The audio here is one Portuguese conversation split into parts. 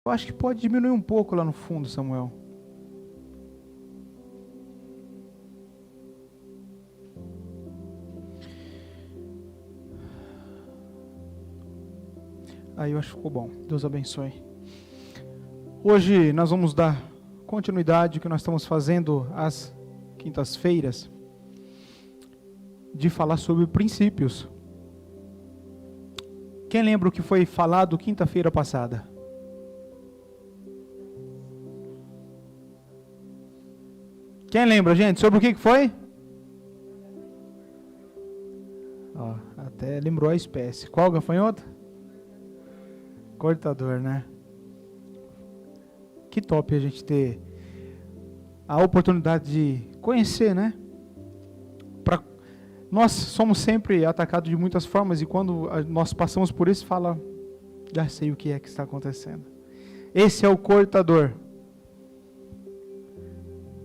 Eu acho que pode diminuir um pouco lá no fundo, Samuel. Aí eu acho que ficou bom. Deus abençoe. Hoje nós vamos dar continuidade ao que nós estamos fazendo às quintas-feiras, de falar sobre princípios. Quem lembra o que foi falado quinta-feira passada? Quem lembra, gente? Sobre o que foi? Ó, até lembrou a espécie. Qual gafanhoto? Cortador, né? Que top a gente ter a oportunidade de conhecer, né? Nós somos sempre atacados de muitas formas e quando nós passamos por isso, fala, já sei o que é que está acontecendo. Esse é o cortador.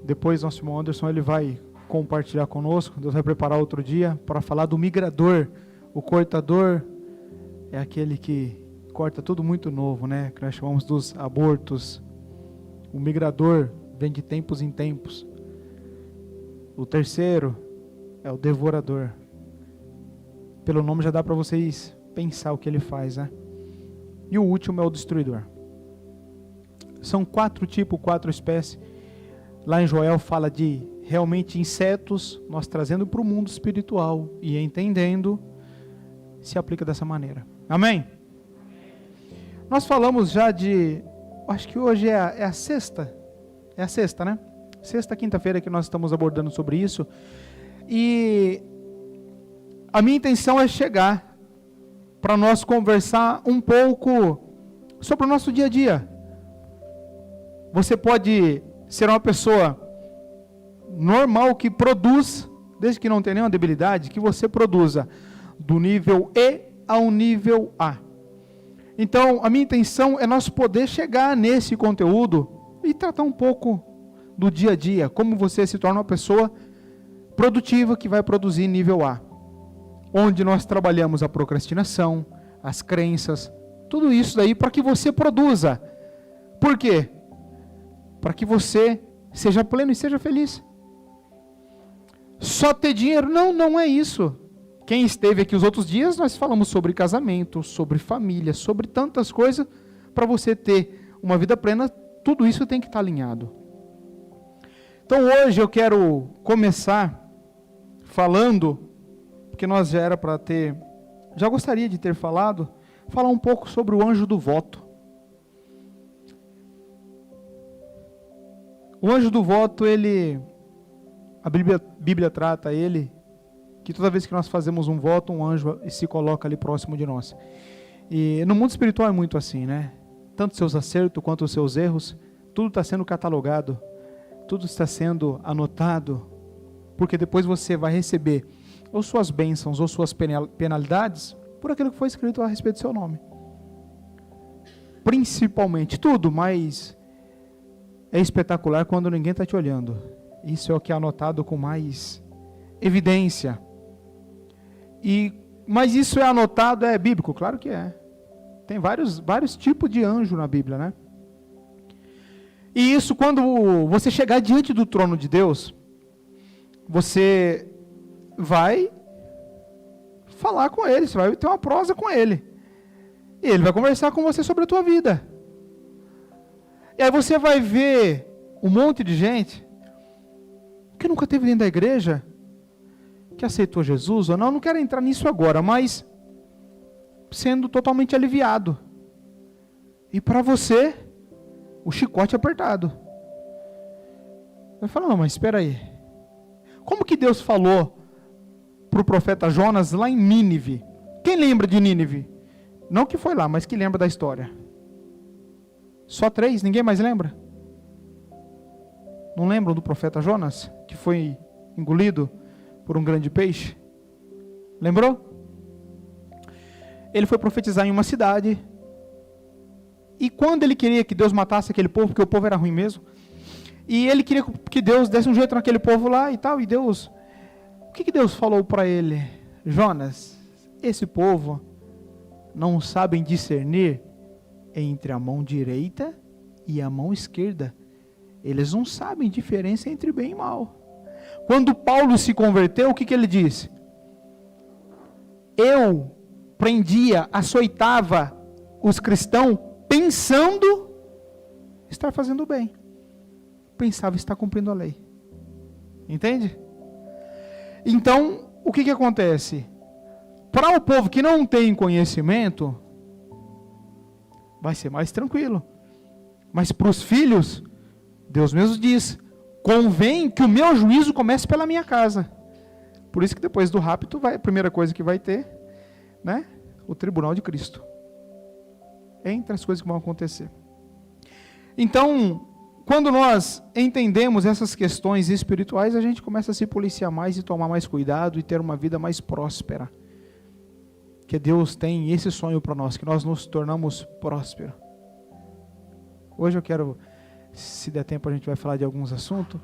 Depois nosso irmão Anderson ele vai compartilhar conosco, Deus vai preparar outro dia para falar do migrador. O cortador é aquele que corta tudo muito novo, né? Que nós chamamos dos abortos. O migrador vem de tempos em tempos. O terceiro é o devorador. Pelo nome já dá para vocês pensar o que ele faz, né? E o último é o destruidor. São 4 tipos, 4 espécies. Lá em Joel fala de realmente insetos, nós trazendo para o mundo espiritual e entendendo, se aplica dessa maneira. Amém? Nós falamos já acho que hoje é a sexta, né? Sexta, quinta-feira que nós estamos abordando sobre isso. E a minha intenção é chegar para nós conversar um pouco sobre o nosso dia a dia. Você pode ser uma pessoa normal que produz, desde que não tenha nenhuma debilidade, que você produza do nível E ao nível A. Então, a minha intenção é nós poder chegar nesse conteúdo e tratar um pouco do dia a dia, como você se torna uma pessoa produtiva que vai produzir nível A, onde nós trabalhamos a procrastinação, as crenças, tudo isso daí para que você produza. Por quê? Para que você seja pleno e seja feliz. Só ter dinheiro? Não é isso. Quem esteve aqui os outros dias, nós falamos sobre casamento, sobre família, sobre tantas coisas. Para você ter uma vida plena, tudo isso tem que estar alinhado. Então hoje eu quero começar falando, porque nós já gostaria de ter falar um pouco sobre o anjo do voto. O anjo do voto, a Bíblia trata ele, que toda vez que nós fazemos um voto, um anjo se coloca ali próximo de nós. E no mundo espiritual é muito assim, né? Tanto os seus acertos quanto os seus erros, tudo está sendo catalogado, tudo está sendo anotado, porque depois você vai receber ou suas bênçãos ou suas penalidades por aquilo que foi escrito a respeito do seu nome. Principalmente tudo, mas é espetacular quando ninguém está te olhando. Isso é o que é anotado com mais evidência. Mas isso é anotado, é bíblico? Claro que é. Tem vários tipos de anjo na Bíblia, né? E isso, quando você chegar diante do trono de Deus, você vai falar com ele, você vai ter uma prosa com ele. E ele vai conversar com você sobre a tua vida. E aí você vai ver um monte de gente que nunca esteve dentro da igreja, que aceitou Jesus ou não, não quero entrar nisso agora, mas sendo totalmente aliviado. E para você, o chicote apertado. Vai falar, não, mas espera aí. Como que Deus falou para o profeta Jonas lá em Nínive? Quem lembra de Nínive? Não que foi lá, mas que lembra da história. Só 3? Ninguém mais lembra? Não lembram do profeta Jonas? Que foi engolido por um grande peixe? Lembrou? Ele foi profetizar em uma cidade. E quando ele queria que Deus matasse aquele povo, porque o povo era ruim mesmo, e ele queria que Deus desse um jeito naquele povo lá e tal, e Deus... O que Deus falou para ele? Jonas, esse povo não sabem discernir entre a mão direita e a mão esquerda. Eles não sabem diferença entre bem e mal. Quando Paulo se converteu, o que ele disse? Eu prendia, açoitava os cristãos pensando estar fazendo bem. Pensava estar cumprindo a lei. Entende? Então, o que acontece? Para o povo que não tem conhecimento, vai ser mais tranquilo. Mas para os filhos, Deus mesmo diz, convém que o meu juízo comece pela minha casa. Por isso que depois do rapto, a primeira coisa que vai ter, né? O tribunal de Cristo. Entre as coisas que vão acontecer. Então, quando nós entendemos essas questões espirituais, a gente começa a se policiar mais e tomar mais cuidado e ter uma vida mais próspera. Que Deus tem esse sonho para nós, que nós nos tornamos prósperos. Hoje eu quero, se der tempo, a gente vai falar de alguns assuntos.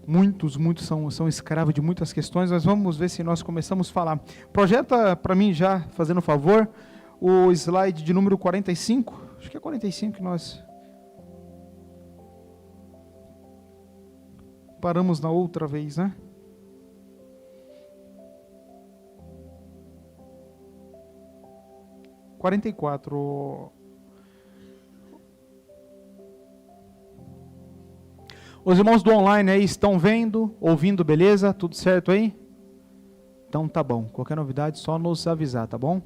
Muitos são escravos de muitas questões, mas vamos ver se nós começamos a falar. Projeta para mim já, fazendo um favor, o slide de número 45. Acho que é 45 que nós paramos na outra vez, né? (44). Os irmãos do online aí estão vendo, ouvindo, beleza? Tudo certo aí? Então tá bom. Qualquer novidade, só nos avisar, tá bom?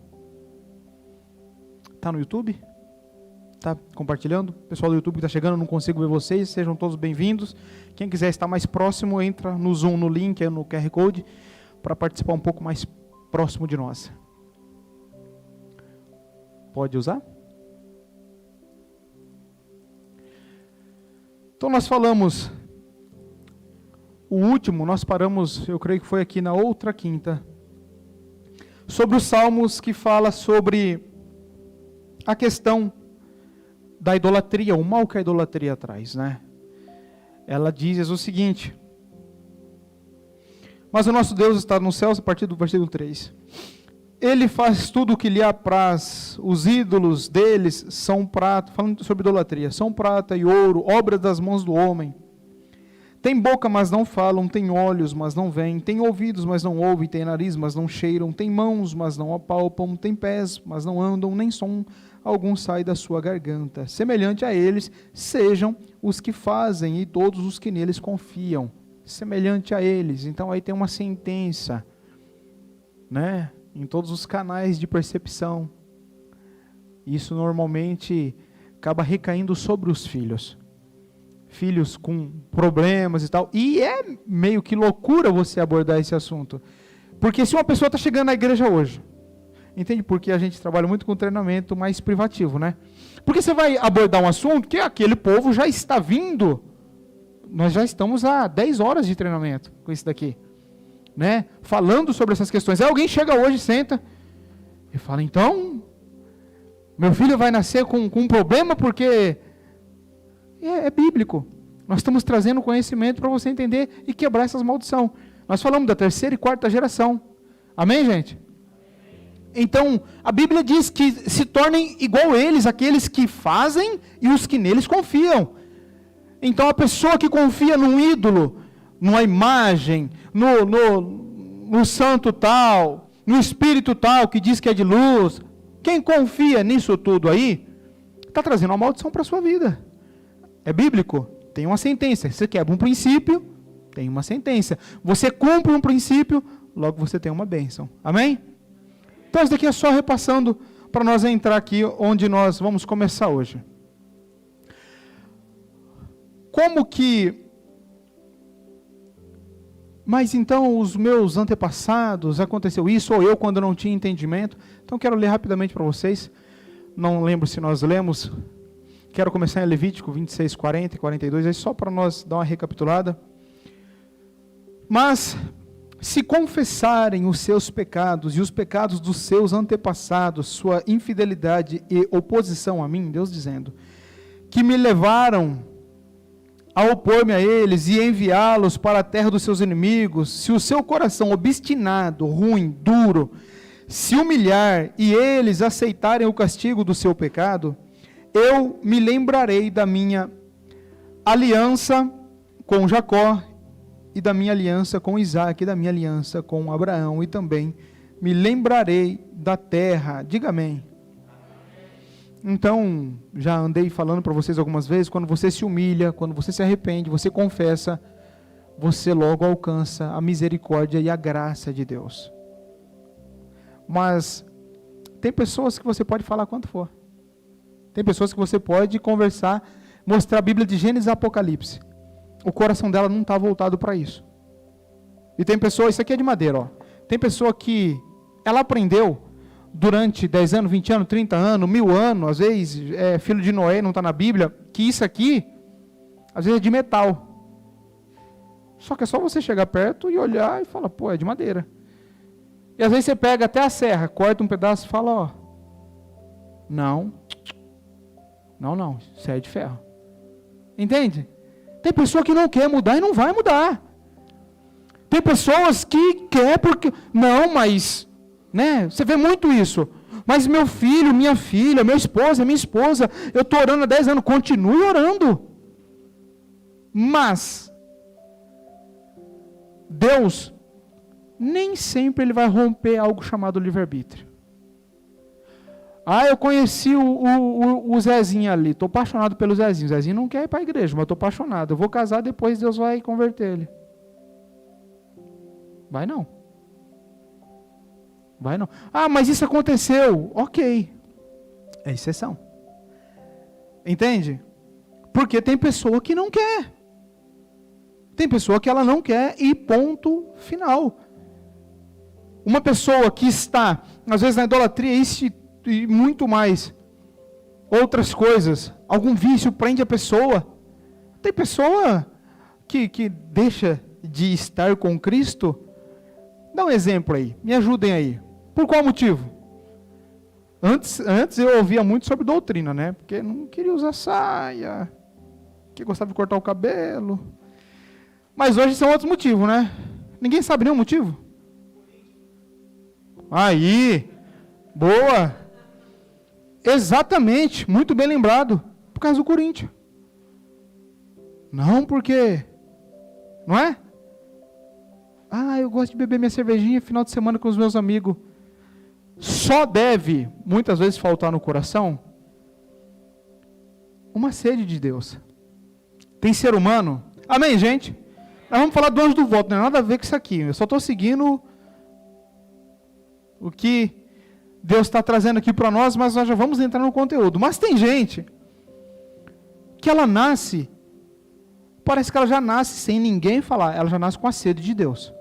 Tá no YouTube? Tá compartilhando? Pessoal do YouTube que está chegando, não consigo ver vocês, sejam todos bem-vindos. Quem quiser estar mais próximo, entra no Zoom, no link, no QR Code, para participar um pouco mais próximo de nós. Pode usar? Então nós falamos, o último, nós paramos, eu creio que foi aqui na outra quinta, sobre os salmos que fala sobre a questão da idolatria, o mal que a idolatria traz, né? Ela diz o seguinte: mas o nosso Deus está nos céus, a partir do versículo 3. Ele faz tudo o que lhe apraz, os ídolos deles são prata, falando sobre idolatria, são prata e ouro, obras das mãos do homem. Tem boca, mas não falam, tem olhos, mas não veem, tem ouvidos, mas não ouvem, tem nariz, mas não cheiram, tem mãos, mas não apalpam, tem pés, mas não andam, nem som algum sai da sua garganta. Semelhante a eles sejam os que fazem e todos os que neles confiam. Semelhante a eles. Então aí tem uma sentença, né? Em todos os canais de percepção. Isso normalmente acaba recaindo sobre os filhos. Filhos com problemas e tal. E é meio que loucura você abordar esse assunto. Porque se uma pessoa está chegando na igreja hoje, entende? Porque a gente trabalha muito com treinamento mais privativo, né? Porque você vai abordar um assunto que aquele povo já está vindo. Nós já estamos há 10 horas de treinamento com isso daqui, né? Falando sobre essas questões. Aí alguém chega hoje, senta e fala, então, meu filho vai nascer com um problema porque é bíblico. Nós estamos trazendo conhecimento para você entender e quebrar essas maldições. Nós falamos da terceira e quarta geração. Amém, gente? Então, a Bíblia diz que se tornem igual eles, aqueles que fazem e os que neles confiam. Então, a pessoa que confia num ídolo, numa imagem, no santo tal, no espírito tal, que diz que é de luz, quem confia nisso tudo aí, está trazendo uma maldição para a sua vida. É bíblico? Tem uma sentença. Você quebra um princípio, tem uma sentença. Você cumpre um princípio, logo você tem uma bênção. Amém? Então, isso daqui é só repassando para nós entrar aqui onde nós vamos começar hoje. Como que... Mas então os meus antepassados, aconteceu isso, ou eu quando não tinha entendimento. Então quero ler rapidamente para vocês. Não lembro se nós lemos. Quero começar em Levítico 26, 40 e 42, aí só para nós dar uma recapitulada. Mas... se confessarem os seus pecados e os pecados dos seus antepassados, sua infidelidade e oposição a mim, Deus dizendo, que me levaram a opor-me a eles e enviá-los para a terra dos seus inimigos, se o seu coração obstinado, ruim, duro, se humilhar e eles aceitarem o castigo do seu pecado, eu me lembrarei da minha aliança com Jacó, e da minha aliança com Isaac, e da minha aliança com Abraão, e também me lembrarei da terra. Diga amém. Então, já andei falando para vocês algumas vezes, quando você se humilha, quando você se arrepende, você confessa, você logo alcança a misericórdia e a graça de Deus. Mas tem pessoas que você pode falar quanto for. Tem pessoas que você pode conversar, mostrar a Bíblia de Gênesis e Apocalipse. O coração dela não está voltado para isso. E tem pessoa, isso aqui é de madeira, ó. Tem pessoa que ela aprendeu durante 10 anos, 20 anos, 30 anos, 1000 anos, às vezes filho de Noé, não está na Bíblia, que isso aqui, às vezes é de metal. Só que é só você chegar perto e olhar e falar, pô, é de madeira. E às vezes você pega até a serra, corta um pedaço e fala, ó, não, isso é de ferro. Entende? Tem pessoa que não quer mudar e não vai mudar. Tem pessoas que quer porque, não, mas, né, você vê muito isso. Mas meu filho, minha filha, minha esposa, eu estou orando há 10 anos, continue orando. Mas, Deus, nem sempre Ele vai romper algo chamado livre-arbítrio. Ah, eu conheci o Zezinho ali, estou apaixonado pelo Zezinho. O Zezinho não quer ir para a igreja, mas estou apaixonado. Eu vou casar, depois Deus vai converter ele. Vai não. Ah, mas isso aconteceu. Ok. É exceção. Entende? Porque tem pessoa que não quer. Tem pessoa que ela não quer e ponto final. Uma pessoa que está, às vezes, na idolatria, e muito mais, outras coisas, algum vício prende a pessoa. Tem pessoa que deixa de estar com Cristo. Dá um exemplo aí, me ajudem aí. Por qual motivo? Antes eu ouvia muito sobre doutrina, né? Porque não queria usar saia, que gostava de cortar o cabelo. Mas hoje são outros motivos, né? Ninguém sabe nenhum motivo? Aí, boa. Exatamente, muito bem lembrado. Por causa do Corinthians. Não, porque, não é? Ah, eu gosto de beber minha cervejinha final de semana com os meus amigos. Só deve, muitas vezes, faltar no coração uma sede de Deus. Tem ser humano. Amém, gente? Nós vamos falar do anjo do voto, não tem nada a ver com isso aqui. Eu só estou seguindo o que Deus está trazendo aqui para nós, mas nós já vamos entrar no conteúdo. Mas tem gente que ela nasce, parece que ela já nasce sem ninguém falar, ela já nasce com a sede de Deus.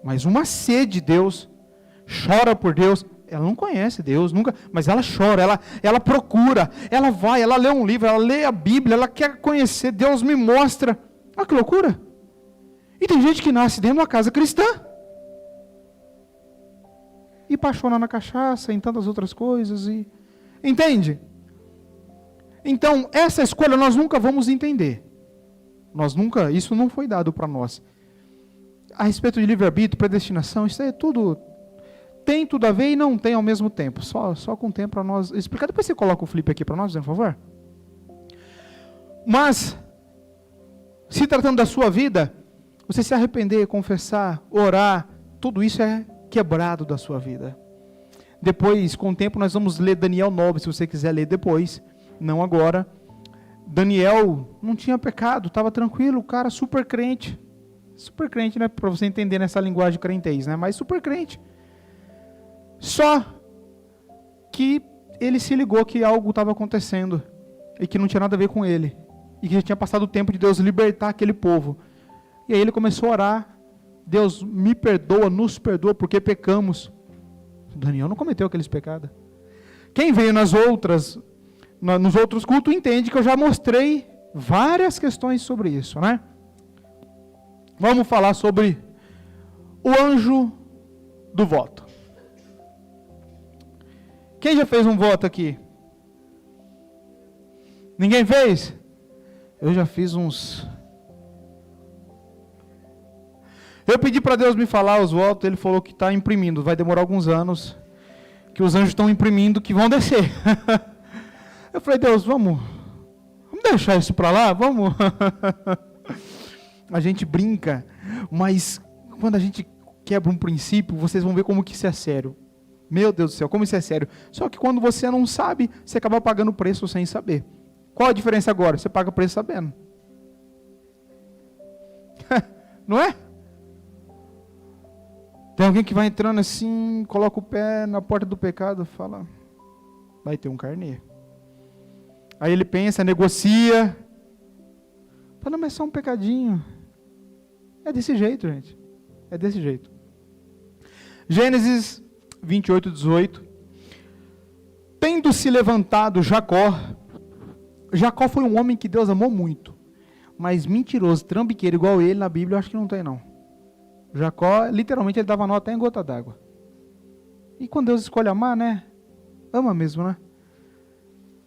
Mas uma sede de Deus, chora por Deus, ela não conhece Deus, nunca, mas ela chora, ela procura, ela vai, ela lê um livro, ela lê a Bíblia, ela quer conhecer, Deus me mostra. Olha que loucura. E tem gente que nasce dentro de uma casa cristã e apaixona na cachaça, em tantas outras coisas, entende? Então, essa escolha nós nunca vamos entender. Isso não foi dado para nós. A respeito de livre-arbítrio, predestinação, isso aí é tudo, tem tudo a ver e não tem ao mesmo tempo. Só com o tempo para nós explicar. Depois você coloca o flip aqui para nós, por favor. Mas, se tratando da sua vida, você se arrepender, confessar, orar, tudo isso é quebrado da sua vida. Depois, com o tempo, nós vamos ler Daniel 9, se você quiser ler depois, não agora. Daniel não tinha pecado, estava tranquilo, o cara super crente, né, para você entender nessa linguagem crentez, né, mas super crente. Só que ele se ligou que algo estava acontecendo, e que não tinha nada a ver com ele, e que já tinha passado o tempo de Deus libertar aquele povo. E aí ele começou a orar, Deus me perdoa, nos perdoa, porque pecamos. Daniel não cometeu aqueles pecados. Quem veio nos outros cultos entende que eu já mostrei várias questões sobre isso, né? Vamos falar sobre o anjo do voto. Quem já fez um voto aqui? Ninguém fez? Eu já fiz uns. Eu pedi para Deus me falar os votos, ele falou que está imprimindo, vai demorar alguns anos, que os anjos estão imprimindo, que vão descer. Eu falei, Deus, vamos deixar isso para lá, vamos. A gente brinca, mas quando a gente quebra um princípio, vocês vão ver como que isso é sério. Meu Deus do céu, como isso é sério. Só que quando você não sabe, você acaba pagando preço sem saber. Qual a diferença agora? Você paga preço sabendo. Não é? Tem alguém que vai entrando assim, coloca o pé na porta do pecado, fala, vai ter um carnê. Aí ele pensa, negocia, fala, mas é só um pecadinho. É desse jeito, gente. É desse jeito. Gênesis 28, 18. Tendo se levantado Jacó foi um homem que Deus amou muito, mas mentiroso, trambiqueiro igual ele na Bíblia, eu acho que não tem não. Jacó, literalmente, ele dava nó até em gota d'água. E quando Deus escolhe amar, né? Ama mesmo, né?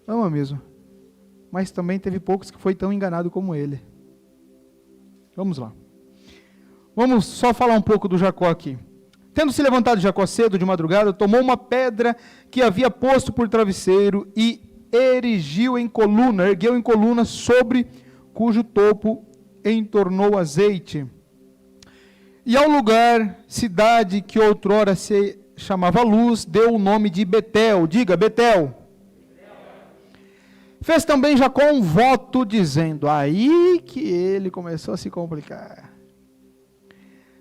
Ama mesmo. Mas também teve poucos que foi tão enganado como ele. Vamos lá. Vamos só falar um pouco do Jacó aqui. Tendo se levantado Jacó cedo de madrugada, tomou uma pedra que havia posto por travesseiro e ergueu em coluna, sobre cujo topo entornou azeite. E ao lugar, cidade que outrora se chamava Luz, deu o nome de Betel. Diga, Betel. Fez também Jacó um voto dizendo, aí que ele começou a se complicar.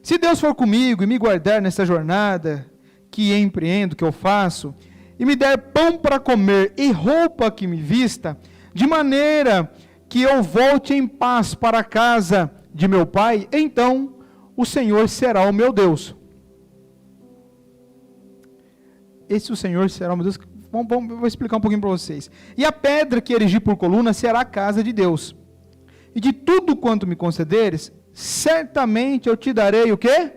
Se Deus for comigo e me guardar nessa jornada que empreendo, que eu faço, e me der pão para comer e roupa que me vista, de maneira que eu volte em paz para a casa de meu pai, então o Senhor será o meu Deus. Esse o Senhor será o meu Deus. Vou explicar um pouquinho para vocês. E a pedra que erigi por coluna será a casa de Deus. E de tudo quanto me concederes, certamente eu te darei o quê?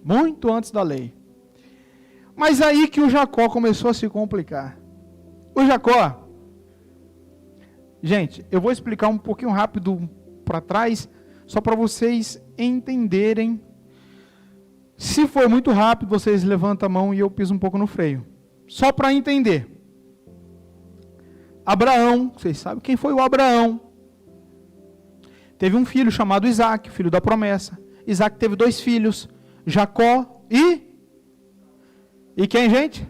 Muito antes da lei. Mas aí que o Jacó começou a se complicar. O Jacó, gente, eu vou explicar um pouquinho rápido para trás, só para vocês entenderem. Se for muito rápido, vocês levantam a mão e eu piso um pouco no freio. Só para entender. Abraão, vocês sabem quem foi o Abraão? Teve um filho chamado Isaac, filho da promessa. Isaac teve 2 filhos, Jacó e quem, gente?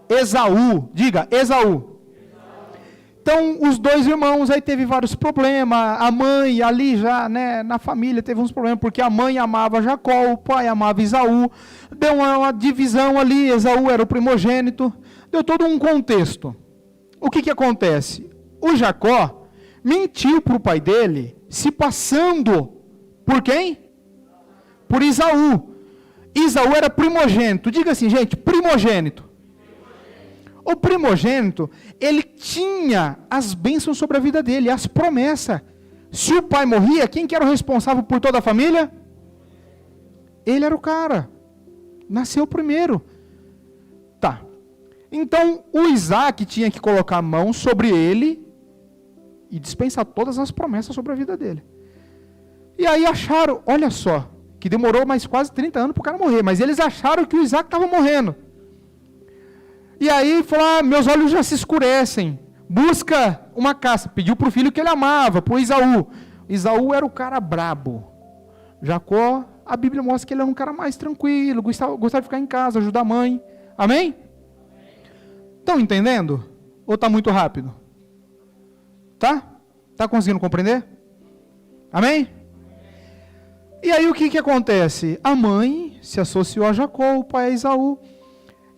Esaú. Diga, Esaú. Então, os 2 irmãos, aí teve vários problemas. A mãe, ali já, né, na família, teve uns problemas, porque a mãe amava Jacó, o pai amava Esaú. Deu uma divisão ali, Esaú era o primogênito. Deu todo um contexto. O que acontece? O Jacó mentiu para o pai dele, se passando por quem? Por Esaú. Esaú era primogênito. Diga assim, gente, primogênito. O primogênito, ele tinha as bênçãos sobre a vida dele, as promessas. Se o pai morria, quem que era o responsável por toda a família? Ele era o cara. Nasceu primeiro. Tá. Então, o Isaac tinha que colocar a mão sobre ele e dispensar todas as promessas sobre a vida dele. E aí acharam, olha só, que demorou mais quase 30 anos para o cara morrer, mas eles acharam que o Isaac estava morrendo. E aí falou, meus olhos já se escurecem, busca uma caça, pediu para o filho que ele amava, para o Esaú. Esaú era o cara brabo. Jacó, a Bíblia mostra que ele era um cara mais tranquilo, gostava de ficar em casa, ajudar a mãe. Amém? Estão entendendo? Ou está muito rápido? Tá? Está conseguindo compreender? Amém? E aí o que acontece? A mãe se associou a Jacó, o pai a Esaú.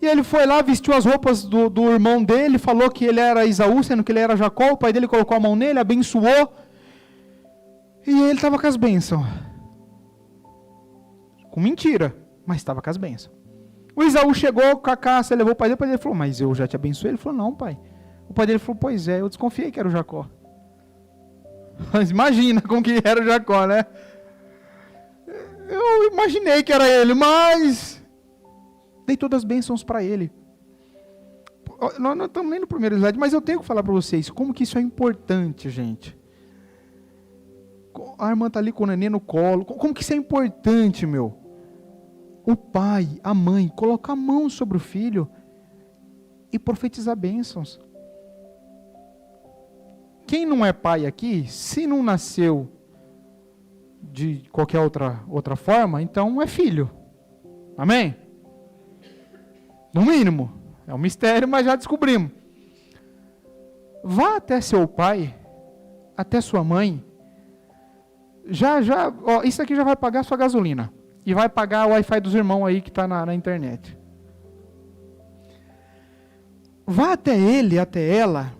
E ele foi lá, vestiu as roupas do irmão dele, falou que ele era Esaú, sendo que ele era Jacó. O pai dele colocou a mão nele, abençoou. E ele estava com as bênçãos. Com mentira, mas estava com as bênçãos. O Esaú chegou com a caça, levou o pai dele falou, mas eu já te abençoei. Ele falou, não, pai. O pai dele falou, pois é, eu desconfiei que era o Jacó. Mas imagina como que era o Jacó, né? Eu imaginei que era ele, mas dei todas as bênçãos para ele. Nós não estamos nem no primeiro slide, mas eu tenho que falar para vocês como que isso é importante, gente. A irmã está ali com o neném no colo. Como que isso é importante, meu? O pai, a mãe, colocar a mão sobre o filho e profetizar bênçãos. quem não é pai aqui, se não nasceu de qualquer outra forma, então é filho. Amém? No mínimo. É um mistério, mas já descobrimos. Vá até seu pai, até sua mãe. Ó, isso aqui já vai pagar a sua gasolina. E vai pagar o Wi-Fi dos irmãos aí que está na internet. Vá até ele, até ela,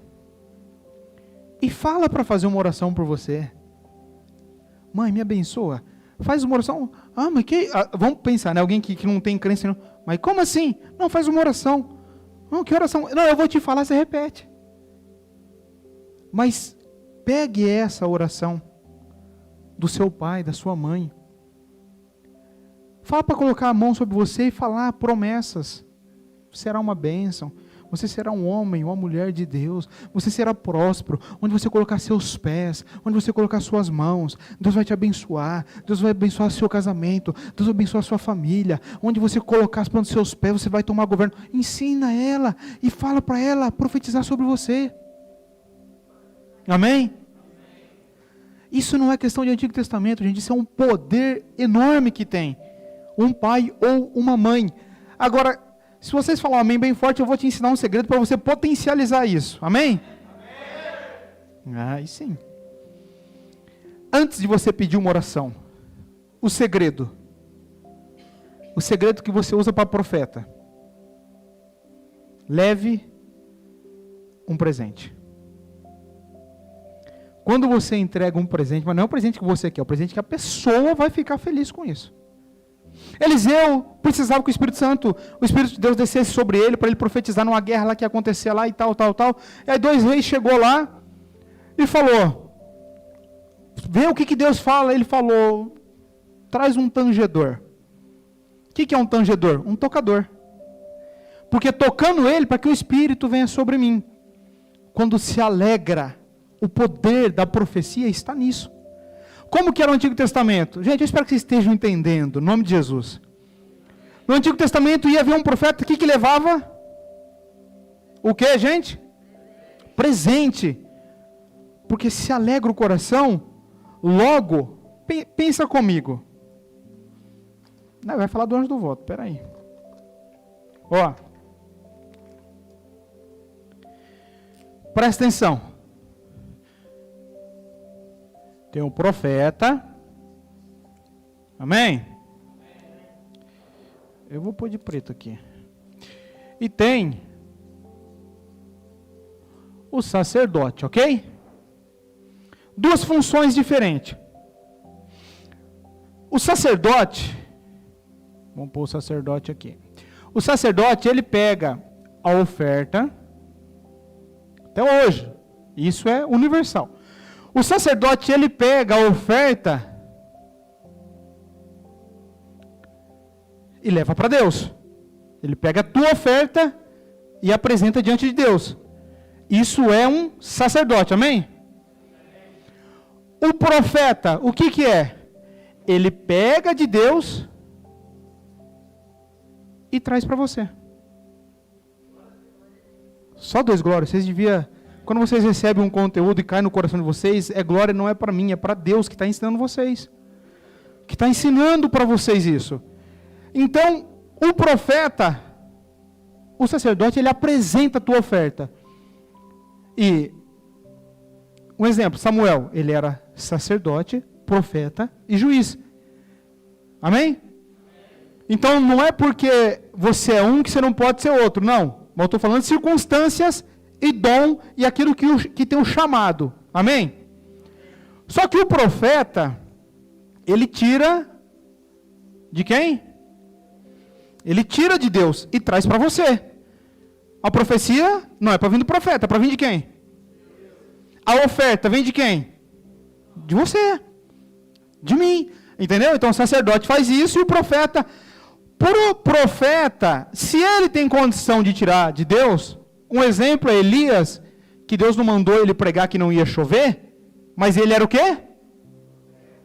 e fala para fazer uma oração por você. Mãe, me abençoa. Faz uma oração. Mas vamos pensar, né? Alguém que não tem crença. Não. Mas como assim? Não, faz uma oração. Não, que oração? Não, eu vou te falar, você repete. Mas pegue essa oração do seu pai, da sua mãe. Fala para colocar a mão sobre você e falar promessas. Será uma bênção. Você será um homem, uma mulher de Deus. Você será próspero. Onde você colocar seus pés, onde você colocar suas mãos, Deus vai te abençoar. Deus vai abençoar seu casamento. Deus vai abençoar sua família. Onde você colocar as plantas dos seus pés, você vai tomar governo. Ensina ela e fala para ela profetizar sobre você. Amém? Isso não é questão de Antigo Testamento, gente. Isso é um poder enorme que tem um pai ou uma mãe. Agora, se vocês falarem amém bem forte, eu vou te ensinar um segredo para você potencializar isso. Amém? Amém? Aí sim. Antes de você pedir uma oração, o segredo que você usa para profeta: leve um presente. Quando você entrega um presente, mas não é o presente que você quer, é o presente que a pessoa vai ficar feliz com isso. Eliseu precisava que o Espírito de Deus descesse sobre ele, para ele profetizar numa guerra lá que ia acontecer lá e tal. E aí 2 reis chegou lá e falou, vê o que Deus fala. Ele falou, traz um tangedor. O que é um tangedor? Um tocador. Porque tocando ele, para que o Espírito venha sobre mim. Quando se alegra, o poder da profecia está nisso. Como que era o Antigo Testamento? Gente, eu espero que vocês estejam entendendo, em nome de Jesus. No Antigo Testamento ia haver um profeta que levava o que, gente? Presente. Porque se alegra o coração, logo, pensa comigo. Não, vai falar do anjo do voto, peraí. Ó. Presta atenção. Tem um profeta. Amém? Eu vou pôr de preto aqui. E tem o sacerdote, ok? 2 funções diferentes. O sacerdote, vamos pôr o sacerdote aqui. O sacerdote, ele pega a oferta, até hoje, isso é universal. O sacerdote, ele pega a oferta e leva para Deus. Ele pega a tua oferta e apresenta diante de Deus. Isso é um sacerdote, amém? O profeta, o que é? Ele pega de Deus e traz para você. Só 2 glórias. Vocês deviam... Quando vocês recebem um conteúdo e cai no coração de vocês, glória não é para mim, é para Deus que está ensinando vocês. Que está ensinando para vocês isso. Então, o profeta, o sacerdote, ele apresenta a tua oferta. E, um exemplo, Samuel, ele era sacerdote, profeta e juiz. Amém? Então, não é porque você é um que você não pode ser outro, não. Mas eu estou falando de circunstâncias e dom e aquilo que tem um chamado. Amém? Só que o profeta, ele tira de quem? Ele tira de Deus e traz para você. A profecia não é para vir do profeta, é para vir de quem? A oferta vem de quem? De você. De mim. Entendeu? Então o sacerdote faz isso e o profeta... Para o profeta, se ele tem condição de tirar de Deus... Um exemplo é Elias, que Deus não mandou ele pregar que não ia chover, mas ele era o quê?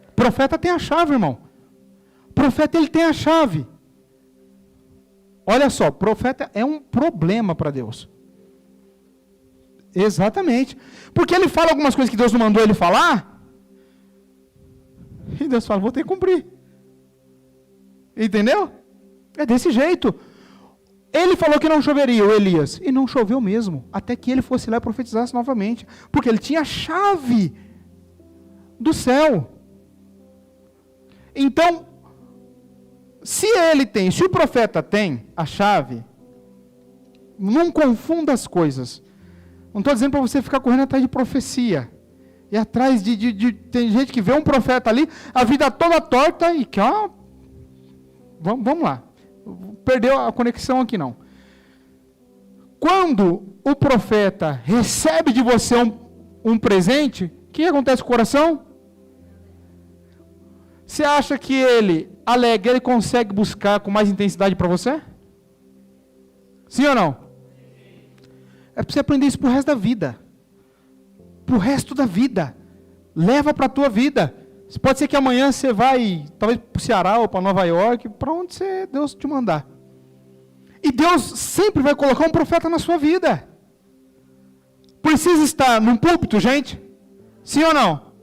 O profeta tem a chave, irmão. O profeta, ele tem a chave. Olha só, o profeta é um problema para Deus. Exatamente. Porque ele fala algumas coisas que Deus não mandou ele falar, e Deus fala, vou ter que cumprir. Entendeu? É desse jeito. Ele falou que não choveria, o Elias, e não choveu mesmo, até que ele fosse lá e profetizasse novamente, porque ele tinha a chave do céu. Então, se o profeta tem a chave, não confunda as coisas. Não estou dizendo para você ficar correndo atrás de profecia, e atrás tem gente que vê um profeta ali, a vida toda torta, e que, vamos lá, perdeu a conexão aqui não. Quando o profeta recebe de você um presente, o que acontece com o coração? Você acha que ele, alegre, ele consegue buscar com mais intensidade para você? Sim ou não? É para você aprender isso para o resto da vida. Para o resto da vida. Leva para a tua vida. Pode ser que amanhã você vai, talvez para o Ceará ou para Nova York, para onde Deus te mandar. E Deus sempre vai colocar um profeta na sua vida. Precisa estar num púlpito, gente? Sim ou não?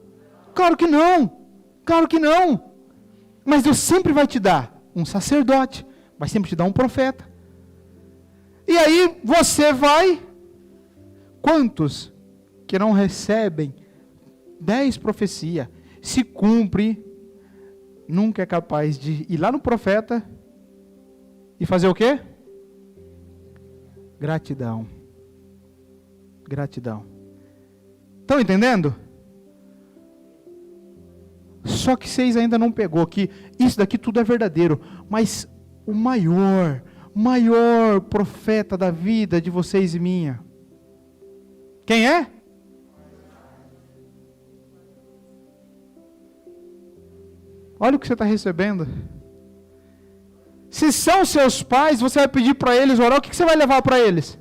Claro que não. Claro que não. Mas Deus sempre vai te dar um sacerdote, vai sempre te dar um profeta. E aí você vai... Quantos que não recebem 10 profecias, se cumpre, nunca é capaz de ir lá no profeta e fazer o quê? Gratidão. Gratidão. Estão entendendo? Só que vocês ainda não pegou que isso daqui tudo é verdadeiro, mas o maior profeta da vida de vocês e minha, quem é? Olha o que você está recebendo. Se são seus pais, você vai pedir para eles orar, o que você vai levar para eles?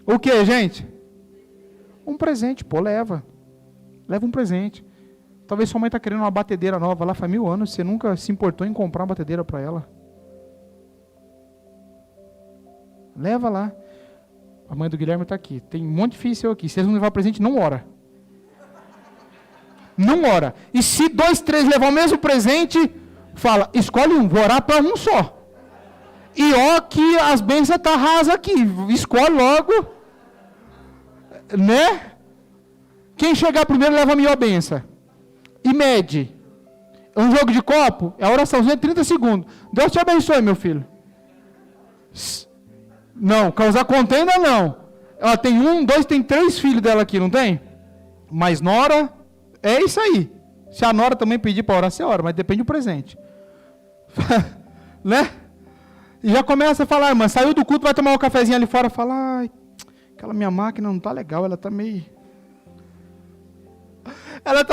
O que, gente? Um presente, leva um presente. Talvez sua mãe está querendo uma batedeira nova, lá faz 1000 anos, você nunca se importou em comprar uma batedeira para ela. Leva lá. A mãe do Guilherme está aqui, tem um monte de filho seu aqui, se eles não levar presente, não ora. Não ora. E se 2, 3 levar o mesmo presente, fala, escolhe um, vou orar para um só. E que as bênçãos estão rasas aqui, escolhe logo. Né? Quem chegar primeiro leva a melhor bênção. E mede. Um jogo de copo, é a oraçãozinha de 30 segundos. Deus te abençoe, meu filho. Não, causar contenda não. Ela tem 1, 2, tem 3 filhos dela aqui, não tem? Mas nora, é isso aí. Se a nora também pedir para orar, você ora, mas depende do presente. Né? E já começa a falar, irmã, saiu do culto, vai tomar um cafezinho ali fora, fala, ai, aquela minha máquina não está legal, ela está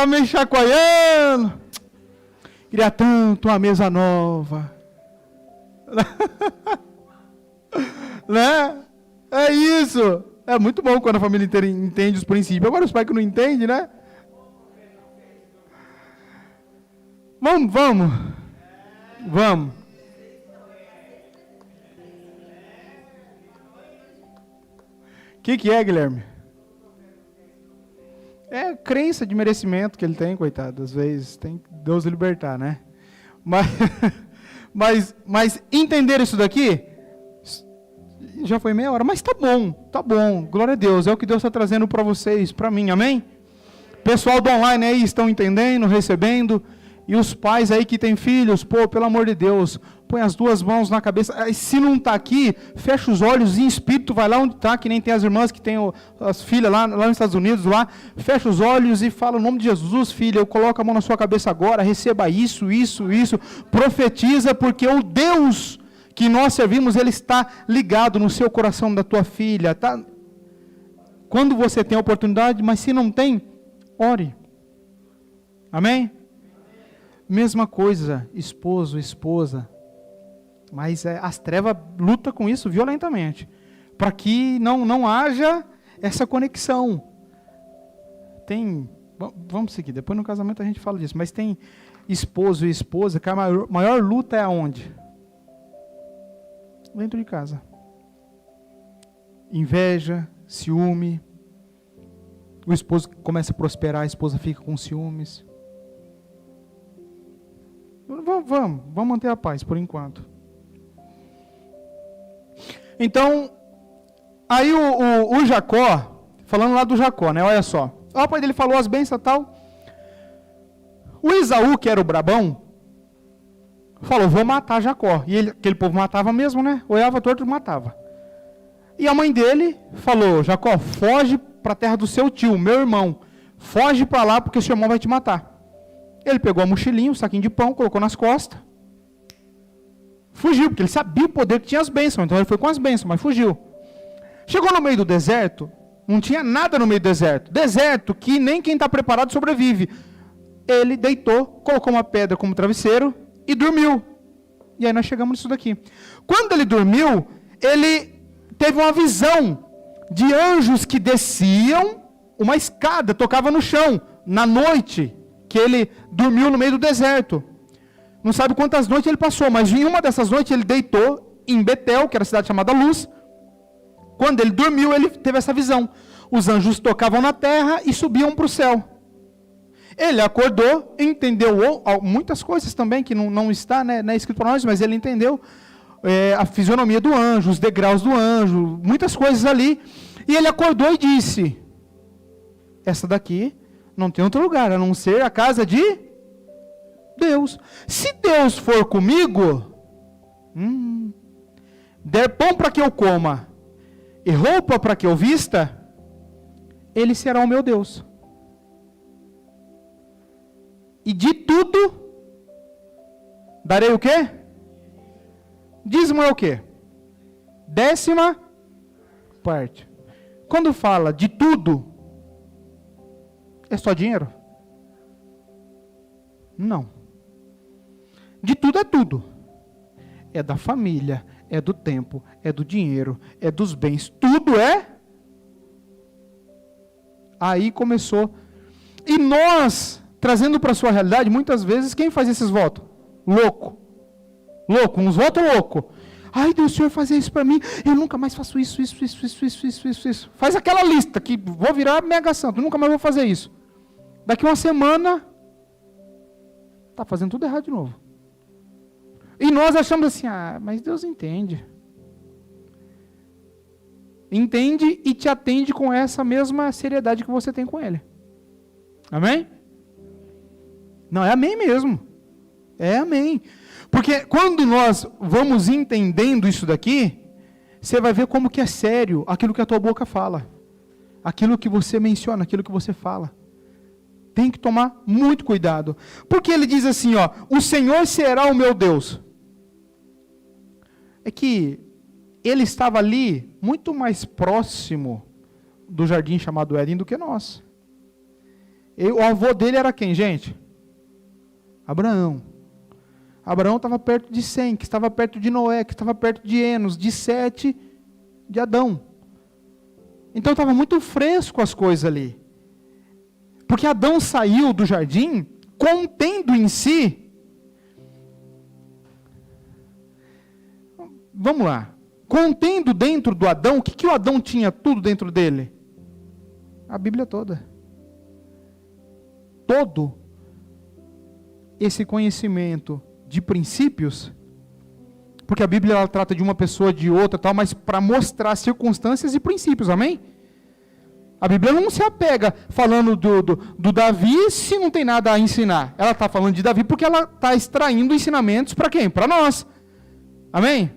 meio chacoalhando. Queria tanto uma mesa nova. Né? É isso. É muito bom quando a família inteira entende os princípios. Agora os pais que não entendem, né? Vamos. O que é, Guilherme? É crença de merecimento que ele tem, coitado. Às vezes tem que Deus libertar, né? Mas entender isso daqui, já foi meia hora, mas tá bom. Glória a Deus, é o que Deus está trazendo para vocês, para mim, amém? Pessoal do online aí estão entendendo, recebendo, e os pais aí que têm filhos, pelo amor de Deus, põe as 2 mãos na cabeça. Se não está aqui, fecha os olhos, em espírito, vai lá onde está, que nem tem as irmãs que têm as filhas lá nos Estados Unidos, lá, fecha os olhos e fala, o nome de Jesus, filha, eu coloco a mão na sua cabeça agora, receba isso, profetiza, porque o Deus que nós servimos, Ele está ligado no seu coração da tua filha, tá? Quando você tem a oportunidade, mas se não tem, ore. Amém? Mesma coisa, esposo, esposa. Mas as trevas lutam com isso violentamente. Para que não haja essa conexão. Vamos seguir, depois no casamento a gente fala disso. Mas tem esposo e esposa, que a maior luta é aonde? Dentro de casa. Inveja, ciúme. O esposo começa a prosperar, a esposa fica com ciúmes. Vamos manter a paz por enquanto. Então, aí o Jacó, falando lá do Jacó, né? Olha só. O pai dele falou as bênçãos e tal. O Esaú, que era o brabão, falou, vou matar Jacó. E aquele povo matava mesmo, né? Olhava torto e matava. E a mãe dele falou, Jacó, foge para a terra do seu tio, meu irmão. Foge para lá porque seu irmão vai te matar. Ele pegou a mochilinha, um saquinho de pão, colocou nas costas. Fugiu, porque ele sabia o poder que tinha as bênçãos. Então ele foi com as bênçãos, mas fugiu. Chegou no meio do deserto, não tinha nada no meio do deserto. Deserto que nem quem está preparado sobrevive. Ele deitou, colocou uma pedra como travesseiro e dormiu. E aí nós chegamos nisso daqui. Quando ele dormiu, ele teve uma visão de anjos que desciam uma escada, tocava no chão, na noite, que ele dormiu no meio do deserto. Não sabe quantas noites ele passou, mas em uma dessas noites ele deitou em Betel, que era a cidade chamada Luz. Quando ele dormiu, ele teve essa visão. Os anjos tocavam na terra e subiam para o céu. Ele acordou, entendeu muitas coisas também, que não está, né, não é escrito para nós, mas ele entendeu a fisionomia do anjo, os degraus do anjo, muitas coisas ali. E ele acordou e disse, essa daqui não tem outro lugar, a não ser a casa de Deus. Se Deus for comigo, der pão para que eu coma, e roupa para que eu vista, Ele será o meu Deus. E de tudo, darei o quê? Dízimo é o quê? 10ª parte. Quando fala de tudo, é só dinheiro? Não. De tudo é tudo. É da família, é do tempo, é do dinheiro, é dos bens. Tudo é. Aí começou. E nós, trazendo para a sua realidade, muitas vezes, quem faz esses votos? Louco. Louco, uns votos loucos. Ai, Deus, o Senhor fazer isso para mim, eu nunca mais faço isso. Faz aquela lista, que vou virar mega santo, nunca mais vou fazer isso. Daqui uma semana, está fazendo tudo errado de novo. E nós achamos assim, mas Deus entende. Entende e te atende com essa mesma seriedade que você tem com Ele. Amém? Não, é amém mesmo. É amém. Porque quando nós vamos entendendo isso daqui, você vai ver como que é sério aquilo que a tua boca fala. Aquilo que você menciona, aquilo que você fala. Tem que tomar muito cuidado. Porque ele diz assim, o Senhor será o meu Deus. É que ele estava ali muito mais próximo do jardim chamado Éden do que nós. O avô dele era quem, gente? Abraão. Abraão estava perto de Sem, que estava perto de Noé, que estava perto de Enos, de Sete, de Adão. Então estava muito fresco as coisas ali. Porque Adão saiu do jardim contendo em si. Vamos lá. Contendo dentro do Adão, o que o Adão tinha tudo dentro dele? A Bíblia toda. Todo esse conhecimento de princípios, porque a Bíblia ela trata de uma pessoa, de outra, tal, mas para mostrar circunstâncias e princípios, amém? A Bíblia não se apega falando do Davi se não tem nada a ensinar. Ela está falando de Davi porque ela está extraindo ensinamentos para quem? Para nós. Amém?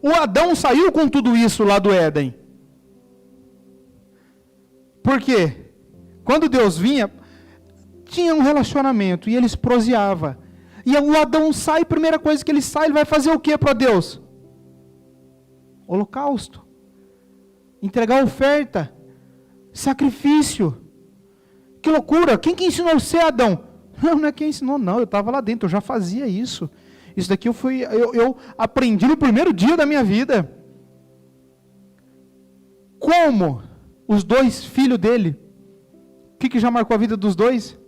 O Adão saiu com tudo isso lá do Éden. Por quê? Quando Deus vinha, tinha um relacionamento e eles proseavam. E o Adão sai, primeira coisa que ele sai, ele vai fazer o que para Deus? Holocausto. Entregar oferta. Sacrifício. Que loucura. Quem que ensinou você, Adão? Não é quem ensinou, não. Eu estava lá dentro, eu já fazia isso. Isso daqui eu aprendi no primeiro dia da minha vida. Como os dois filhos dele, o que já marcou a vida dos dois?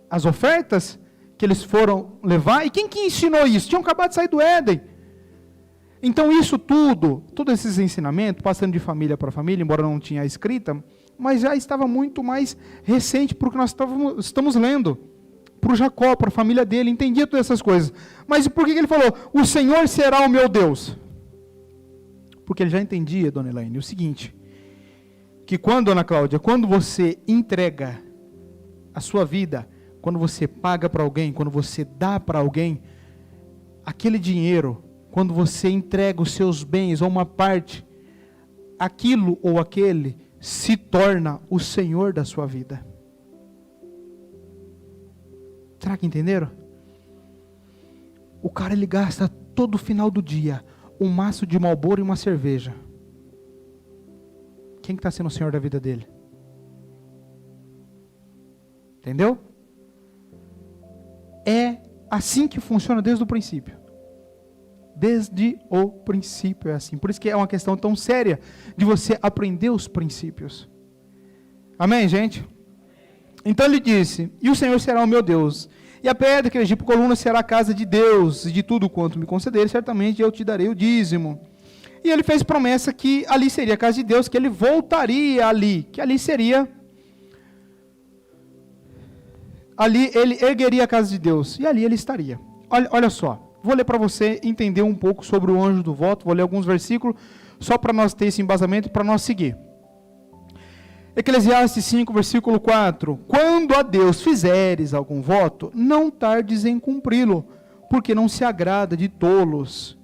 As ofertas que eles foram levar. E quem que ensinou isso? Tinham acabado de sair do Éden. Então isso tudo, todos esses ensinamentos, passando de família para família, embora não tinha a escrita, mas já estava muito mais recente para o que nós estamos lendo. Para o Jacó, para a família dele, entendia todas essas coisas. Mas por que ele falou, o Senhor será o meu Deus? Porque ele já entendia, dona Elaine, o seguinte, que quando, dona Cláudia, quando você entrega a sua vida, quando você paga para alguém, quando você dá para alguém, aquele dinheiro, quando você entrega os seus bens ou uma parte, aquilo ou aquele se torna o Senhor da sua vida. Será que entenderam? O cara, ele gasta todo final do dia um maço de Marlboro e uma cerveja. Quem que está sendo o Senhor da vida dele? Entendeu? É assim que funciona desde o princípio. Desde o princípio é assim. Por isso que é uma questão tão séria de você aprender os princípios. Amém, gente? Então ele disse, e o Senhor será o meu Deus, e a pedra que erigi por coluna será a casa de Deus, e de tudo quanto me conceder, certamente eu te darei o dízimo. E ele fez promessa que ali seria a casa de Deus, que ele voltaria ali, que ali seria, ali ele ergueria a casa de Deus, e ali ele estaria. Olha só, vou ler para você entender um pouco sobre o anjo do voto, vou ler alguns versículos, só para nós ter esse embasamento e para nós seguir. Eclesiastes 5, versículo 4. Quando a Deus fizeres algum voto, não tardes em cumpri-lo, porque não se agrada de tolos.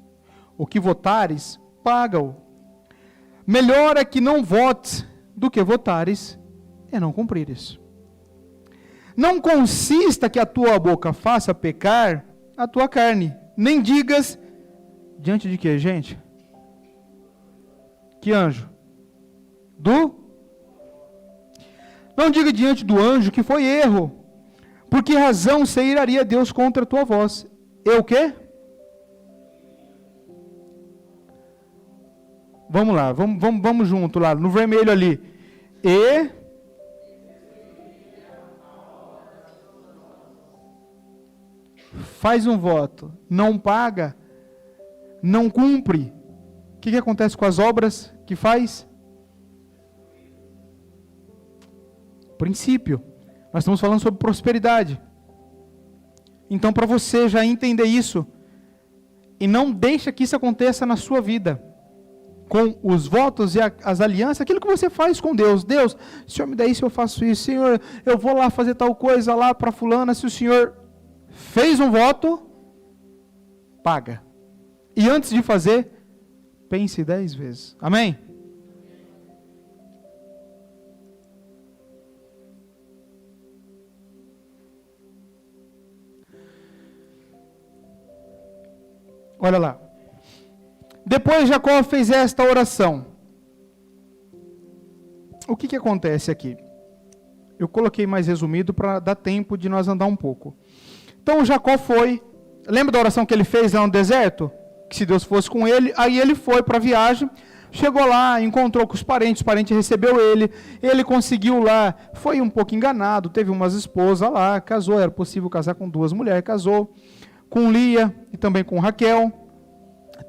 O que votares, paga-o. Melhor é que não votes do que votares e não cumprires. Não consista que a tua boca faça pecar a tua carne, nem digas, diante de que, gente? Que anjo? Não diga diante do anjo que foi erro. Por que razão se iraria Deus contra a tua voz? Eu o quê? Vamos lá, vamos junto lá, no vermelho ali. E faz um voto, não paga, não cumpre. O que acontece com as obras que faz? Princípio. Nós estamos falando sobre prosperidade. Então, para você já entender isso, e não deixa que isso aconteça na sua vida, com os votos e as alianças, aquilo que você faz com Deus. Deus, se o Senhor me der isso, eu faço isso. Senhor, eu vou lá fazer tal coisa lá para fulana. Se o Senhor fez um voto, paga. E antes de fazer, pense 10 vezes. Amém? Olha lá. Depois Jacó fez esta oração. O que acontece aqui? Eu coloquei mais resumido para dar tempo de nós andar um pouco. Então Jacó foi, lembra da oração que ele fez lá no deserto? Que se Deus fosse com ele, aí ele foi para a viagem, chegou lá, encontrou com os parentes recebeu ele conseguiu lá, foi um pouco enganado, teve umas esposas lá, casou, era possível casar com 2 mulheres, casou com Lia e também com Raquel,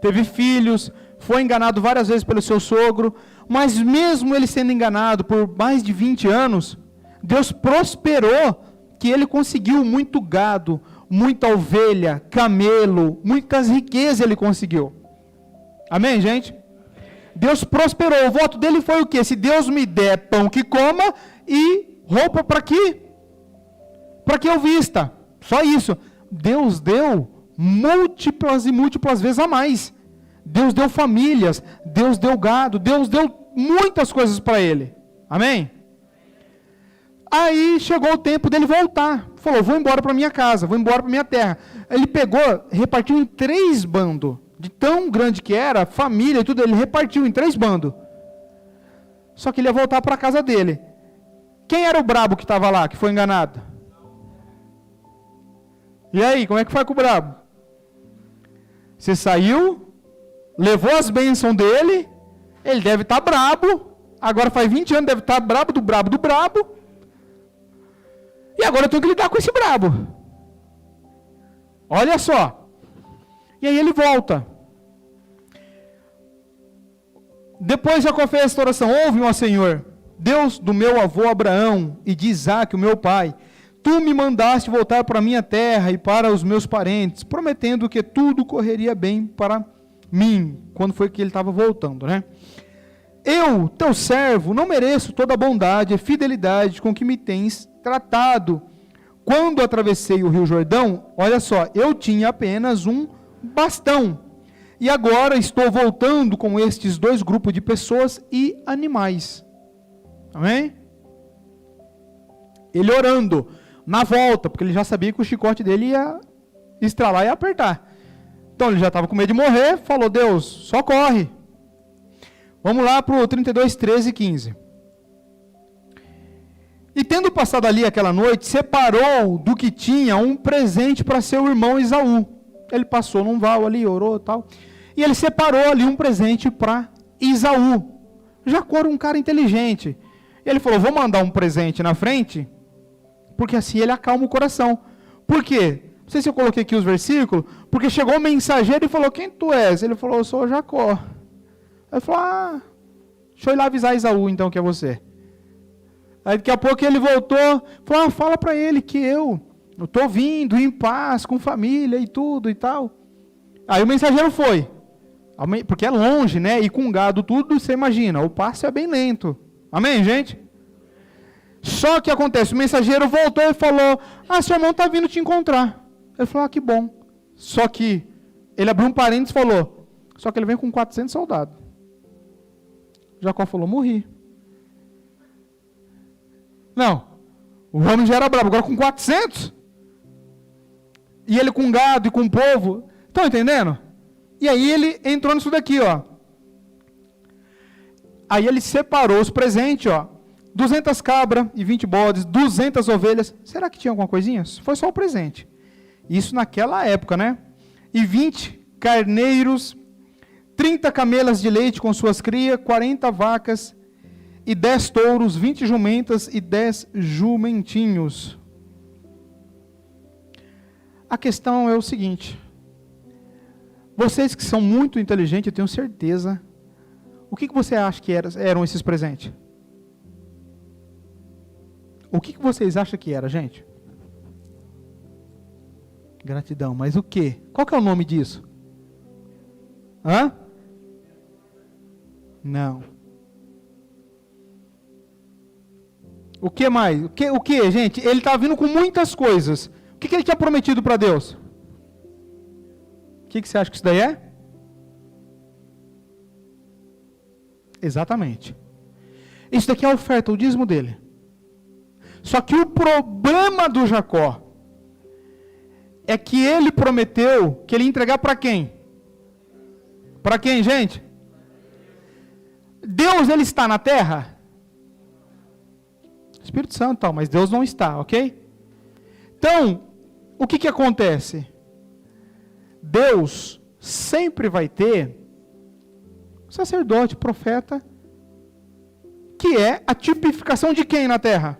teve filhos, foi enganado várias vezes pelo seu sogro, mas mesmo ele sendo enganado por mais de 20 anos, Deus prosperou, que ele conseguiu muito gado, muita ovelha, camelo, muitas riquezas ele conseguiu. Amém, gente? Deus prosperou, o voto dele foi o quê? Se Deus me der pão que coma e roupa para que eu vista, só isso. Deus deu múltiplas e múltiplas vezes a mais. Deus deu famílias, Deus deu gado, Deus deu muitas coisas para ele. Amém? Aí chegou o tempo dele voltar. Falou, vou embora para minha casa, vou embora para minha terra. Ele pegou, repartiu em 3 bandos. De tão grande que era, família e tudo, ele repartiu em 3 bandos. Só que ele ia voltar para a casa dele. Quem era o brabo que estava lá, que foi enganado? E aí, como é que foi com o brabo? Você saiu, levou as bênçãos dele, ele deve estar brabo, agora faz 20 anos, deve estar brabo, e agora eu tenho que lidar com esse brabo. Olha só. E aí ele volta. Depois Jacó fez esta oração: ouve-me, ó Senhor, Deus do meu avô Abraão e de Isaque, o meu pai. Tu me mandaste voltar para a minha terra e para os meus parentes, prometendo que tudo correria bem para mim. Quando foi que ele estava voltando, né? Eu, teu servo, não mereço toda a bondade e fidelidade com que me tens tratado. Quando atravessei o rio Jordão, olha só, eu tinha apenas um bastão. E agora estou voltando com estes dois grupos de pessoas e animais. Amém? Ele orando na volta, porque ele já sabia que o chicote dele ia estralar e apertar. Então ele já estava com medo de morrer, falou: Deus, socorre. Vamos lá para o 32, 13 e 15. E tendo passado ali aquela noite, separou do que tinha um presente para seu irmão Esaú. Ele passou num val ali, orou e tal. E ele separou ali um presente para Esaú. Jacó era um cara inteligente. Ele falou: vou mandar um presente na frente, porque assim ele acalma o coração. Por quê? Não sei se eu coloquei aqui os versículos. Porque chegou o mensageiro e falou: quem tu és? Ele falou: eu sou Jacó. Aí ele falou: deixa eu ir lá avisar Esaú então que é você. Aí daqui a pouco ele voltou, falou: fala para ele que eu estou vindo em paz, com família e tudo e tal. Aí o mensageiro foi, porque é longe, né, e com gado tudo, você imagina, o passo é bem lento. Amém, gente? Só que acontece, o mensageiro voltou e falou: seu irmão está vindo te encontrar. Ele falou: que bom. Só que ele abriu um parênteses e falou: só que ele vem com 400 soldados. Jacó falou: morri. Não, o homem já era bravo, agora com 400. E ele com gado e com povo. Estão entendendo? E aí ele entrou nisso daqui, ó. Aí ele separou os presentes, ó. 200 cabras e 20 bodes, 200 ovelhas. Será que tinha alguma coisinha? Foi só o presente. Isso naquela época, né? E 20 carneiros, 30 camelas de leite com suas crias, 40 vacas e 10 touros, 20 jumentas e 10 jumentinhos. A questão é o seguinte: vocês que são muito inteligentes, eu tenho certeza, o que você acha que eram esses presentes? O que vocês acham que era, gente? Gratidão, mas o quê? Qual que é o nome disso? Hã? Não. O que mais? O que, gente? Ele está vindo com muitas coisas. O que ele tinha prometido para Deus? O que você acha que isso daí é? Exatamente. Isso daqui é a oferta, o dízimo dele. Só que o problema do Jacó é que ele prometeu que ele ia entregar para quem? Para quem, gente? Deus, ele está na terra? Espírito Santo, tal, mas Deus não está, ok? Então, o que acontece? Deus sempre vai ter sacerdote, profeta, que é a tipificação de quem na terra?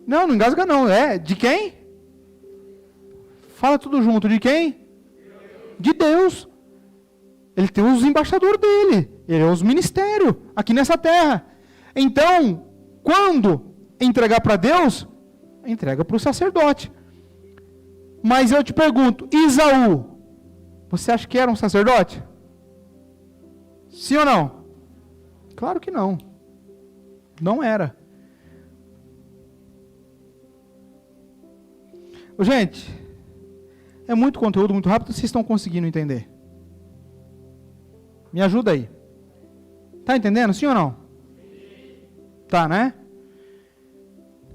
Não engasga não, é de quem? Fala tudo junto, de quem? De Deus. Ele tem os embaixadores dele, ele é os ministérios, aqui nessa terra. Então, quando entregar para Deus, entrega para o sacerdote. Mas eu te pergunto, Esaú, você acha que era um sacerdote? Sim ou não? Claro que não. Não era. Gente, é muito conteúdo, muito rápido, vocês estão conseguindo entender? Me ajuda aí. Tá entendendo, sim ou não? Tá, né?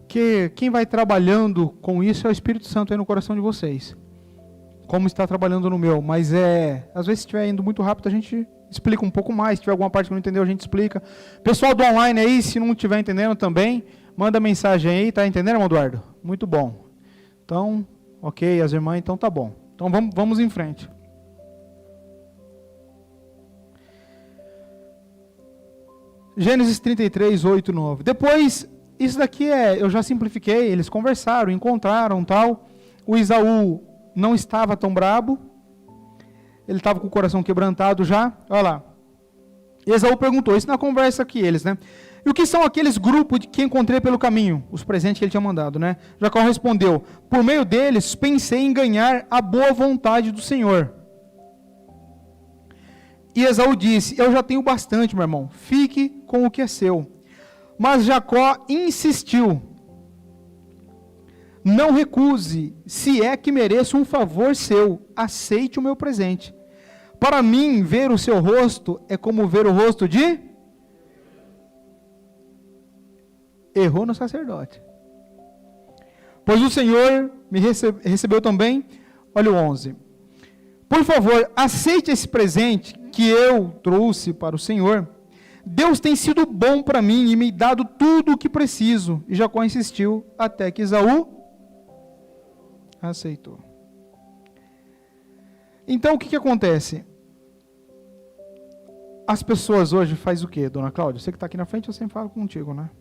Que quem vai trabalhando com isso é o Espírito Santo aí no coração de vocês. Como está trabalhando no meu. Mas às vezes se estiver indo muito rápido, a gente explica um pouco mais. Se tiver alguma parte que não entendeu, a gente explica. Pessoal do online aí, se não estiver entendendo também, manda mensagem aí, tá entendendo, irmão Eduardo? Muito bom. Então, ok, as irmãs, então tá bom. Então vamos em frente. Gênesis 33, 8, 9. Depois, isso daqui eu já simplifiquei, eles conversaram, encontraram, tal. O Esaú não estava tão brabo, ele estava com o coração quebrantado já, olha lá. Esaú perguntou, isso na conversa que eles, né? E o que são aqueles grupos que encontrei pelo caminho? Os presentes que ele tinha mandado, né? Jacó respondeu, por meio deles pensei em ganhar a boa vontade do Senhor. E Esaú disse, eu já tenho bastante, meu irmão, fique com o que é seu. Mas Jacó insistiu, não recuse, se é que mereço um favor seu, aceite o meu presente. Para mim, ver o seu rosto é como ver o rosto de... Errou no sacerdote. Pois o Senhor me recebeu também, olha o 11. Por favor, aceite esse presente que eu trouxe para o Senhor. Deus tem sido bom para mim e me dado tudo o que preciso. E Jacó insistiu até que Esaú aceitou. Então, o que acontece? As pessoas hoje fazem o quê, dona Cláudia? Você que está aqui na frente, eu sempre falo contigo, né?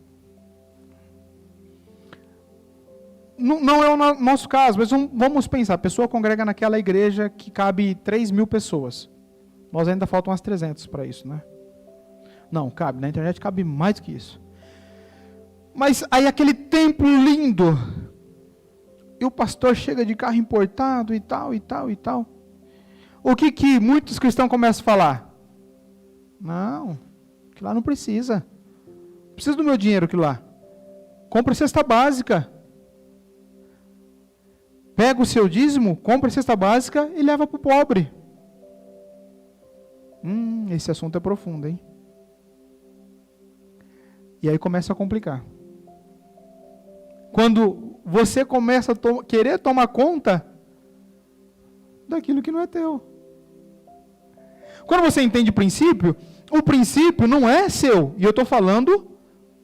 Não é o nosso caso, mas vamos pensar. A pessoa congrega naquela igreja que cabe 3.000 pessoas. Nós ainda faltam umas 300 para isso, né? Não, cabe. Na internet cabe mais do que isso. Mas aí aquele templo lindo. E o pastor chega de carro importado e tal, e tal, e tal. O que muitos cristãos começam a falar? Não, que lá não precisa. Precisa do meu dinheiro que lá. Compre cesta básica. Pega o seu dízimo, compra a cesta básica e leva para o pobre. Esse assunto é profundo, hein? E aí começa a complicar. Quando você começa a querer tomar conta daquilo que não é teu. Quando você entende o princípio não é seu. E eu estou falando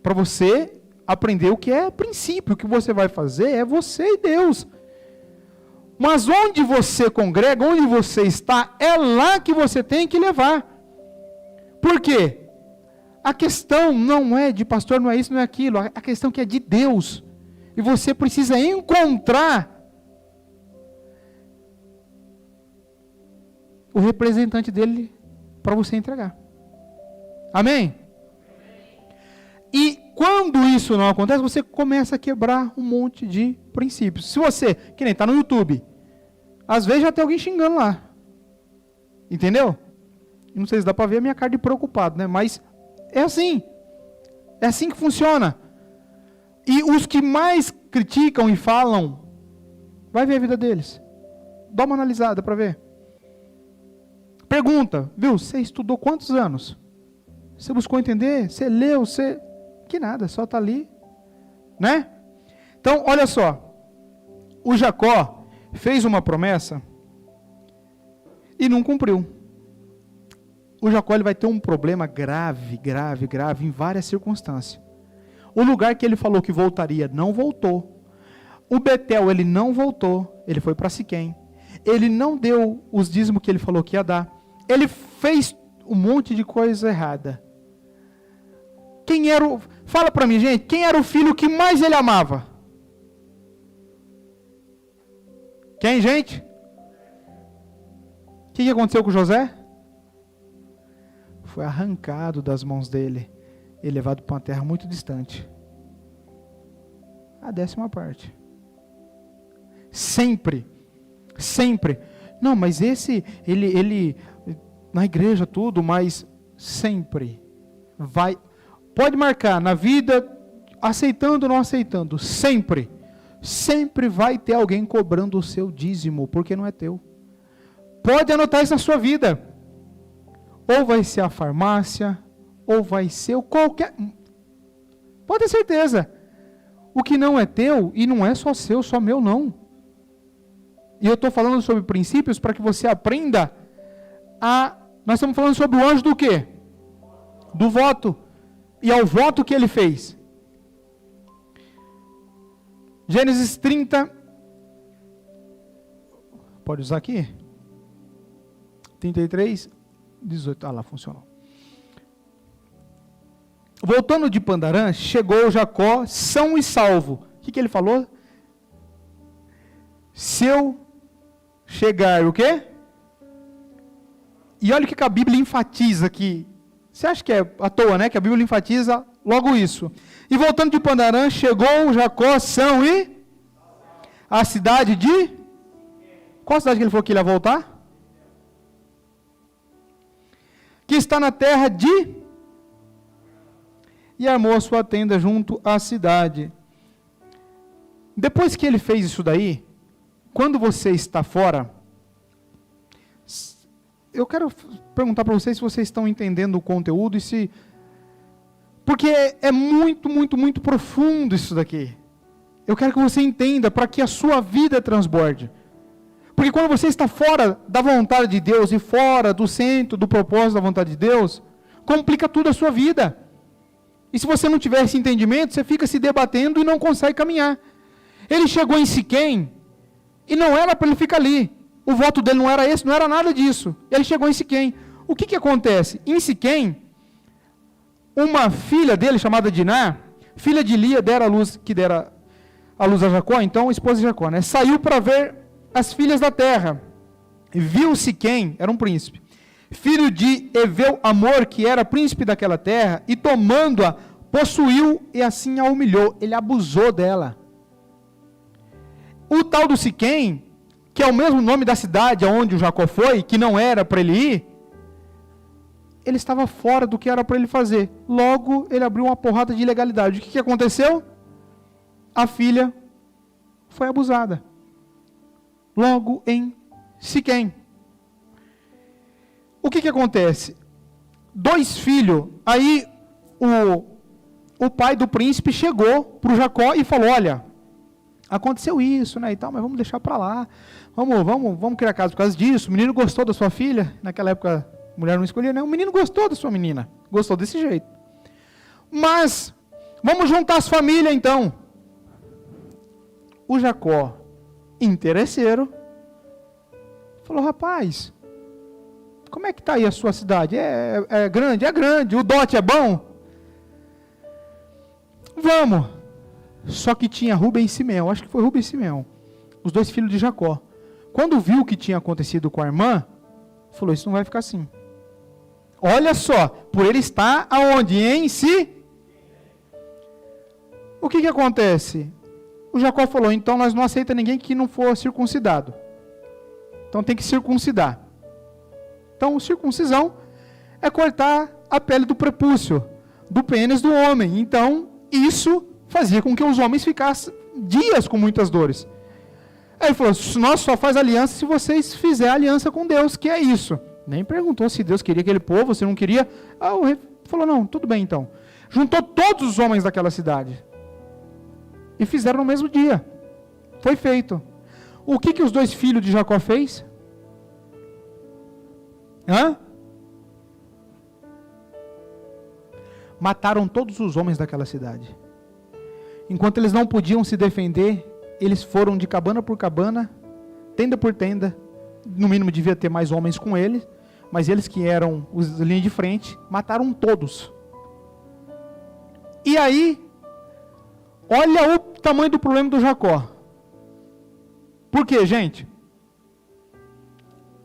para você aprender o que é princípio. O que você vai fazer é você e Deus. Mas onde você congrega, onde você está, é lá que você tem que levar. Por quê? A questão não é de pastor, não é isso, não é aquilo. A questão que é de Deus. E você precisa encontrar o representante dele para você entregar. Amém? E quando isso não acontece, você começa a quebrar um monte de princípios. Se você, que nem está no YouTube, às vezes já tem alguém xingando lá. Entendeu? Não sei se dá para ver a minha cara de preocupado, né? Mas é assim. É assim que funciona. E os que mais criticam e falam, vai ver a vida deles. Dá uma analisada para ver. Pergunta, viu? Você estudou quantos anos? Você buscou entender? Você leu? Você... Que nada, só está ali. Né? Então, olha só. O Jacó fez uma promessa e não cumpriu. O Jacó ele vai ter um problema grave em várias circunstâncias. O lugar que ele falou que voltaria, não voltou. O Betel, ele não voltou. Ele foi para Siquém. Ele não deu os dízimos que ele falou que ia dar. Ele fez um monte de coisa errada. Quem era o... Fala para mim, gente. Quem era o filho que mais ele amava? Quem, gente? O que aconteceu com José? Foi arrancado das mãos dele e levado para uma terra muito distante. A 10ª parte. Sempre. Não, mas esse, ele na igreja tudo, mas sempre vai, pode marcar na vida, aceitando ou não aceitando, sempre vai ter alguém cobrando o seu dízimo, porque não é teu. Pode anotar isso na sua vida. Ou vai ser a farmácia, ou vai ser qualquer... Pode ter certeza. O que não é teu, e não é só seu, só meu, não. E eu estou falando sobre princípios para que você aprenda a... Nós estamos falando sobre o anjo do quê? Do voto. E ao voto que ele fez. Gênesis 30. Pode usar aqui? 33, 18. Ah lá, funcionou. Voltando de Pandarã, chegou Jacó são e salvo. O que ele falou? Se eu chegar o quê? E olha o que a Bíblia enfatiza aqui. Você acha que é à toa, né? Que a Bíblia enfatiza logo isso. E voltando de Padan-Aram, chegou Jacó são e a cidade de... Qual cidade que ele falou que ele ia voltar? Que está na terra de... E armou a sua tenda junto à cidade. Depois que ele fez isso daí, quando você está fora, eu quero perguntar para vocês se vocês estão entendendo o conteúdo e se... Porque é muito, muito, muito profundo isso daqui. Eu quero que você entenda para que a sua vida transborde. Porque quando você está fora da vontade de Deus e fora do centro, do propósito da vontade de Deus, complica tudo a sua vida. E se você não tiver esse entendimento, você fica se debatendo e não consegue caminhar. Ele chegou em Siquém e não era para ele ficar ali. O voto dele não era esse, não era nada disso. Ele chegou em Siquém. O que acontece? Em Siquém, uma filha dele, chamada Diná, filha de Lia, dera a luz a Jacó, então esposa de Jacó, né? Saiu para ver as filhas da terra. Viu Siquém, era um príncipe, filho de Eveu Amor, que era príncipe daquela terra, e tomando-a, possuiu e assim a humilhou. Ele abusou dela. O tal do Siquém, que é o mesmo nome da cidade aonde o Jacó foi, que não era para ele ir, ele estava fora do que era para ele fazer. Logo, ele abriu uma porrada de ilegalidade. O que aconteceu? A filha foi abusada. Logo em Siquém. O que acontece? 2 filhos, aí o pai do príncipe chegou para o Jacó e falou, olha, aconteceu isso, né, e tal, mas vamos deixar para lá, vamos criar casa por causa disso, o menino gostou da sua filha, naquela época a mulher não escolhia, né, o menino gostou da sua menina, gostou desse jeito, mas vamos juntar as famílias então. O Jacó, interesseiro, falou, rapaz, como é que está aí a sua cidade? É grande? É grande. O dote é bom? Vamos. Só que tinha Rubem e Simeão. Acho que foi Rubem e Simeão. Os 2 filhos de Jacó. Quando viu o que tinha acontecido com a irmã, falou, isso não vai ficar assim. Olha só, por ele estar aonde? Em si. O que acontece? O Jacó falou, então nós não aceitamos ninguém que não for circuncidado. Então tem que circuncidar. Então, circuncisão é cortar a pele do prepúcio, do pênis do homem. Então, isso fazia com que os homens ficassem dias com muitas dores. Aí ele falou, nós só faz aliança se vocês fizerem aliança com Deus, que é isso. Nem perguntou se Deus queria aquele povo, se não queria. O rei falou, não, tudo bem então. Juntou todos os homens daquela cidade. E fizeram no mesmo dia. Foi feito. O que os 2 filhos de Jacó fez? Mataram todos os homens daquela cidade. Enquanto eles não podiam se defender, eles foram de cabana por cabana, tenda por tenda, no mínimo devia ter mais homens com eles, mas eles que eram os linha de frente, mataram todos. E aí, olha o tamanho do problema do Jacó. Por quê, gente?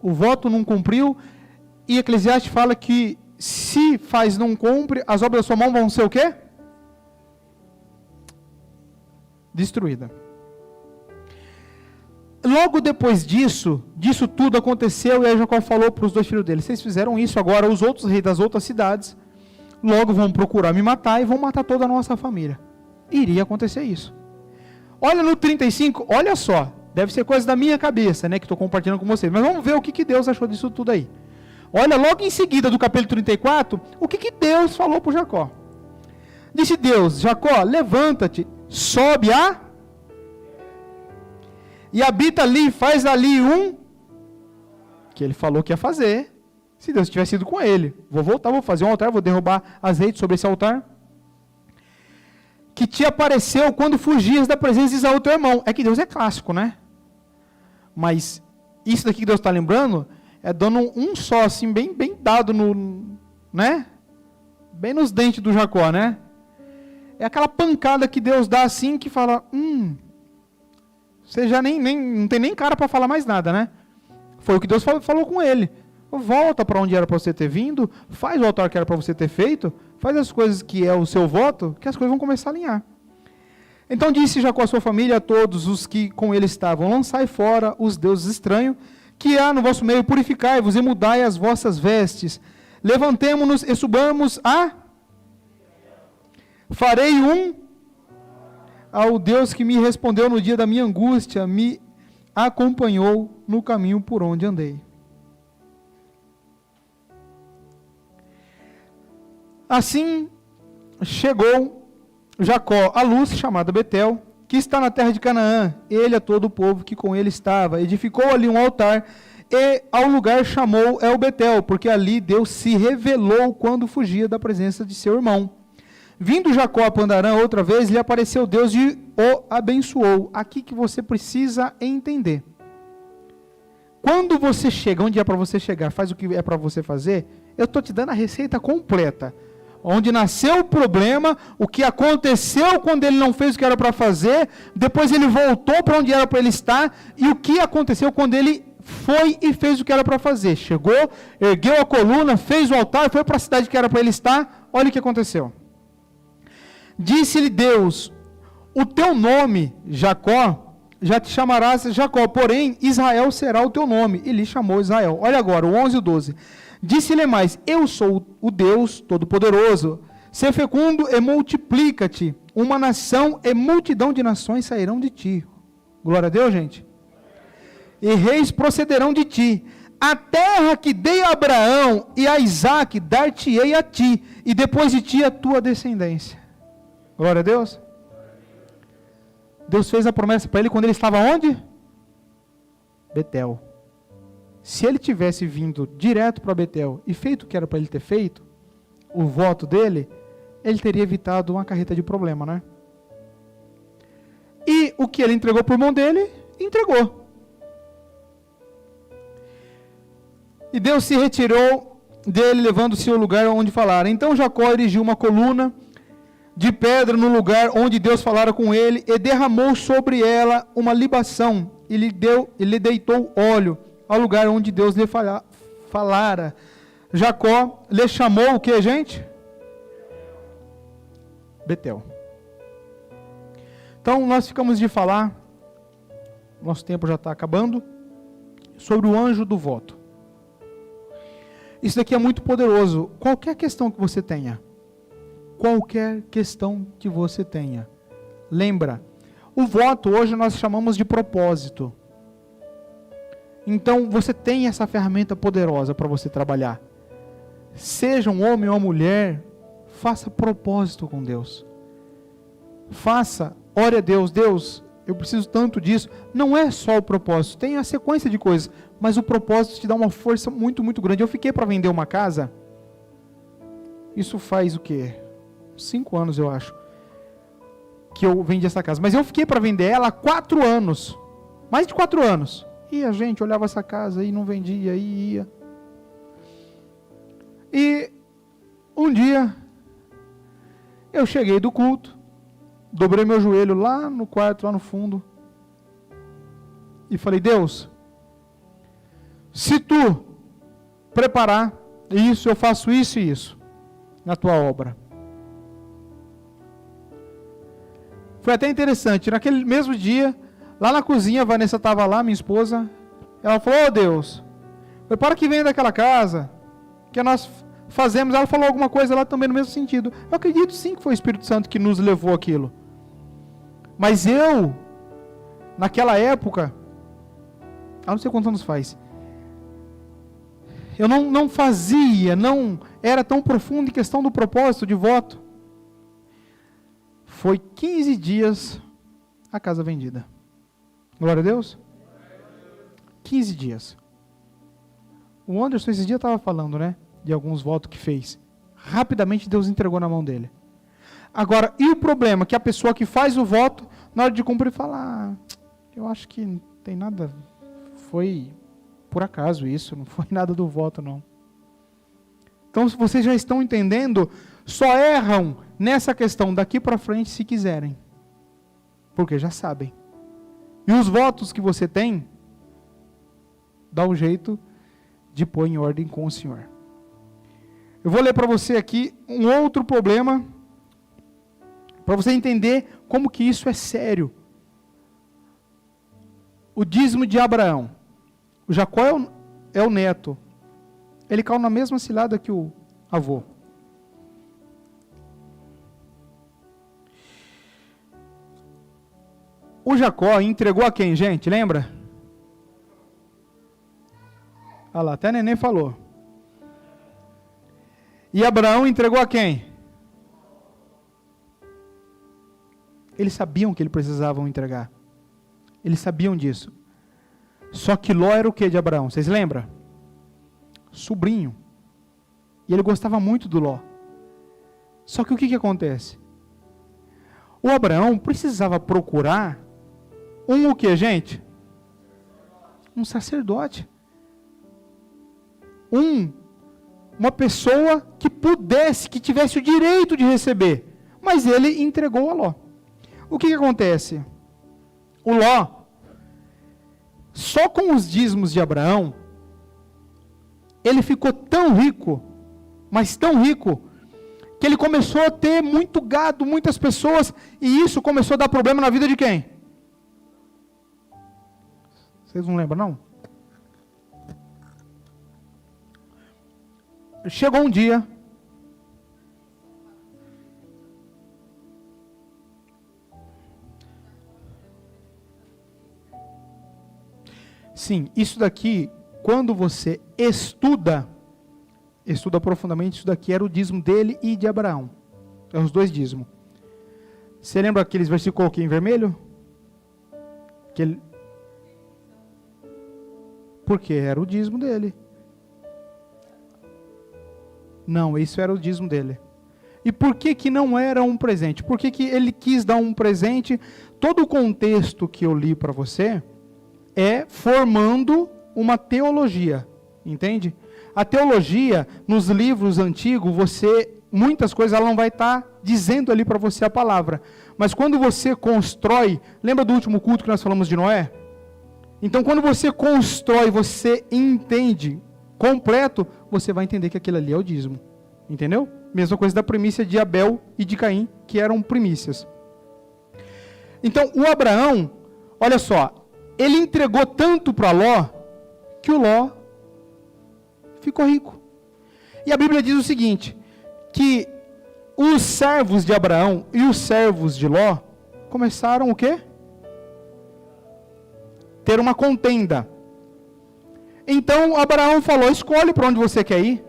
O voto não cumpriu, e Eclesiastes fala que se faz não cumpre, as obras da sua mão vão ser o quê? Destruída. Logo depois disso tudo aconteceu, e aí Jacó falou para os 2 filhos dele, vocês fizeram isso, agora os outros reis das outras cidades, logo vão procurar me matar, e vão matar toda a nossa família. Iria acontecer isso. Olha no 35, olha só, deve ser coisa da minha cabeça, né, que estou compartilhando com vocês, mas vamos ver o que Deus achou disso tudo aí. Olha, logo em seguida do capítulo 34, o que Deus falou para Jacó. Disse Deus, Jacó, levanta-te, sobe e habita ali, faz ali que ele falou que ia fazer, se Deus tivesse ido com ele. Vou voltar, vou fazer um altar, vou derrubar azeite sobre esse altar. Que te apareceu quando fugias da presença de Isaú, teu irmão. É que Deus é clássico, né? Mas isso daqui que Deus está lembrando é dando um só, assim, bem dado né? Bem nos dentes do Jacó, né? É aquela pancada que Deus dá assim, que fala, você já não tem nem cara para falar mais nada, né? Foi o que Deus falou com ele. volta para onde era para você ter vindo, faz o altar que era para você ter feito, faz as coisas que é o seu voto, que as coisas vão começar a alinhar. Então disse Jacó à sua família, a todos os que com ele estavam, lançai fora os deuses estranhos, que há no vosso meio, purificai-vos e mudai as vossas vestes. Levantemo-nos e subamos farei ao Deus que me respondeu no dia da minha angústia, me acompanhou no caminho por onde andei. Assim chegou Jacó à luz chamada Betel, que está na terra de Canaã, ele a todo o povo que com ele estava, edificou ali um altar, e ao lugar chamou El Betel, porque ali Deus se revelou quando fugia da presença de seu irmão. Vindo Jacó a Pandarã outra vez, lhe apareceu Deus e o abençoou. Aqui que você precisa entender. Quando você chega, onde é para você chegar, faz o que é para você fazer, eu estou te dando a receita completa. Onde nasceu o problema, o que aconteceu quando ele não fez o que era para fazer, depois ele voltou para onde era para ele estar, e o que aconteceu quando ele foi e fez o que era para fazer. Chegou, ergueu a coluna, fez o altar, foi para a cidade que era para ele estar, olha o que aconteceu. Disse-lhe Deus, o teu nome, Jacó, já te chamarás Jacó, porém Israel será o teu nome. E lhe chamou Israel. Olha agora, o 11 e o 12. Disse-lhe mais, eu sou o Deus Todo-Poderoso, sê fecundo e multiplica-te, uma nação e multidão de nações sairão de ti. Glória a Deus, gente. E reis procederão de ti. A terra que dei a Abraão e a Isaque, dar-te-ei a ti, e depois de ti a tua descendência. Glória a Deus. Deus fez a promessa para ele quando ele estava onde? Betel. Se ele tivesse vindo direto para Betel e feito o que era para ele ter feito, o voto dele, ele teria evitado uma carreta de problema, né? E o que ele entregou por mão dele, entregou. E Deus se retirou dele, levando-se ao lugar onde falara. Então Jacó erigiu uma coluna de pedra no lugar onde Deus falara com ele, e derramou sobre ela uma libação, e lhe deitou óleo, ao lugar onde Deus lhe falara. Jacó lhe chamou o que, gente? Betel. Então, nós ficamos de falar, nosso tempo já está acabando, sobre o anjo do voto. Isso daqui é muito poderoso. Qualquer questão que você tenha, lembra, o voto hoje nós chamamos de propósito. Então você tem essa ferramenta poderosa para você trabalhar. Seja um homem ou uma mulher, faça propósito com Deus. Ore a Deus, Deus, eu preciso tanto disso. Não é só o propósito, tem a sequência de coisas, mas o propósito te dá uma força muito, muito grande. Eu fiquei para vender uma casa, isso faz o quê? 5 anos, eu acho, que eu vendi essa casa. Mas eu fiquei para vender ela há 4 anos. Mais de 4 anos. E a gente olhava essa casa e não vendia, e ia. E um dia, eu cheguei do culto, dobrei meu joelho lá no quarto, lá no fundo, e falei, Deus, se tu preparar isso, eu faço isso e isso na tua obra. Foi até interessante, naquele mesmo dia, lá na cozinha, a Vanessa estava lá, minha esposa, ela falou, Deus, prepara que venha daquela casa, que nós fazemos, ela falou alguma coisa lá também no mesmo sentido. Eu acredito sim que foi o Espírito Santo que nos levou aquilo. Mas eu, naquela época, não sei quantos anos faz, eu não fazia, não era tão profundo em questão do propósito de voto. Foi 15 dias a casa vendida. Glória a Deus. 15 dias. O Anderson esses dias estava falando, né? De alguns votos que fez. Rapidamente Deus entregou na mão dele. Agora, e o problema? Que a pessoa que faz o voto, na hora de cumprir, fala, eu acho que não tem nada, foi por acaso isso, não foi nada do voto não. Então, se vocês já estão entendendo, só erram nessa questão daqui para frente se quiserem. Porque já sabem. E os votos que você tem, dá um jeito de pôr em ordem com o Senhor. Eu vou ler para você aqui um outro problema, para você entender como que isso é sério. O dízimo de Abraão. O Jacó é o neto. Ele caiu na mesma cilada que o avô. O Jacó entregou a quem, gente? Lembra? Olha lá, até a neném falou. E Abraão entregou a quem? Eles sabiam que eles precisavam entregar. Eles sabiam disso. Só que Ló era o que de Abraão? Vocês lembram? Sobrinho. E ele gostava muito do Ló. Só que o que acontece? O Abraão precisava procurar o que, gente? Um sacerdote. Uma pessoa que pudesse, que tivesse o direito de receber. Mas ele entregou a Ló. O que acontece? O Ló, só com os dízimos de Abraão, ele ficou tão rico, mas tão rico, que ele começou a ter muito gado, muitas pessoas, e isso começou a dar problema na vida de quem? Vocês não lembram, não? Chegou um dia, sim, isso daqui, quando você estuda profundamente, isso daqui era o dízimo dele e de Abraão. É os dois dízimos. Você lembra aqueles versículos aqui em vermelho? Porque era o dízimo dele. Não, isso era o dízimo dele. E por que não era um presente? Por que ele quis dar um presente? Todo o contexto que eu li para você é formando uma teologia, entende? A teologia, nos livros antigos, muitas coisas ela não vai estar dizendo ali para você a palavra. Mas quando você constrói, lembra do último culto que nós falamos de Noé? Então quando você constrói, você entende completo, você vai entender que aquilo ali é o dízimo. Entendeu? Mesma coisa da primícia de Abel e de Caim, que eram primícias. Então, o Abraão, olha só, ele entregou tanto para Ló, que o Ló ficou rico. E a Bíblia diz o seguinte, que os servos de Abraão e os servos de Ló começaram o quê? Ter uma contenda. Então Abraão falou, escolhe para onde você quer ir,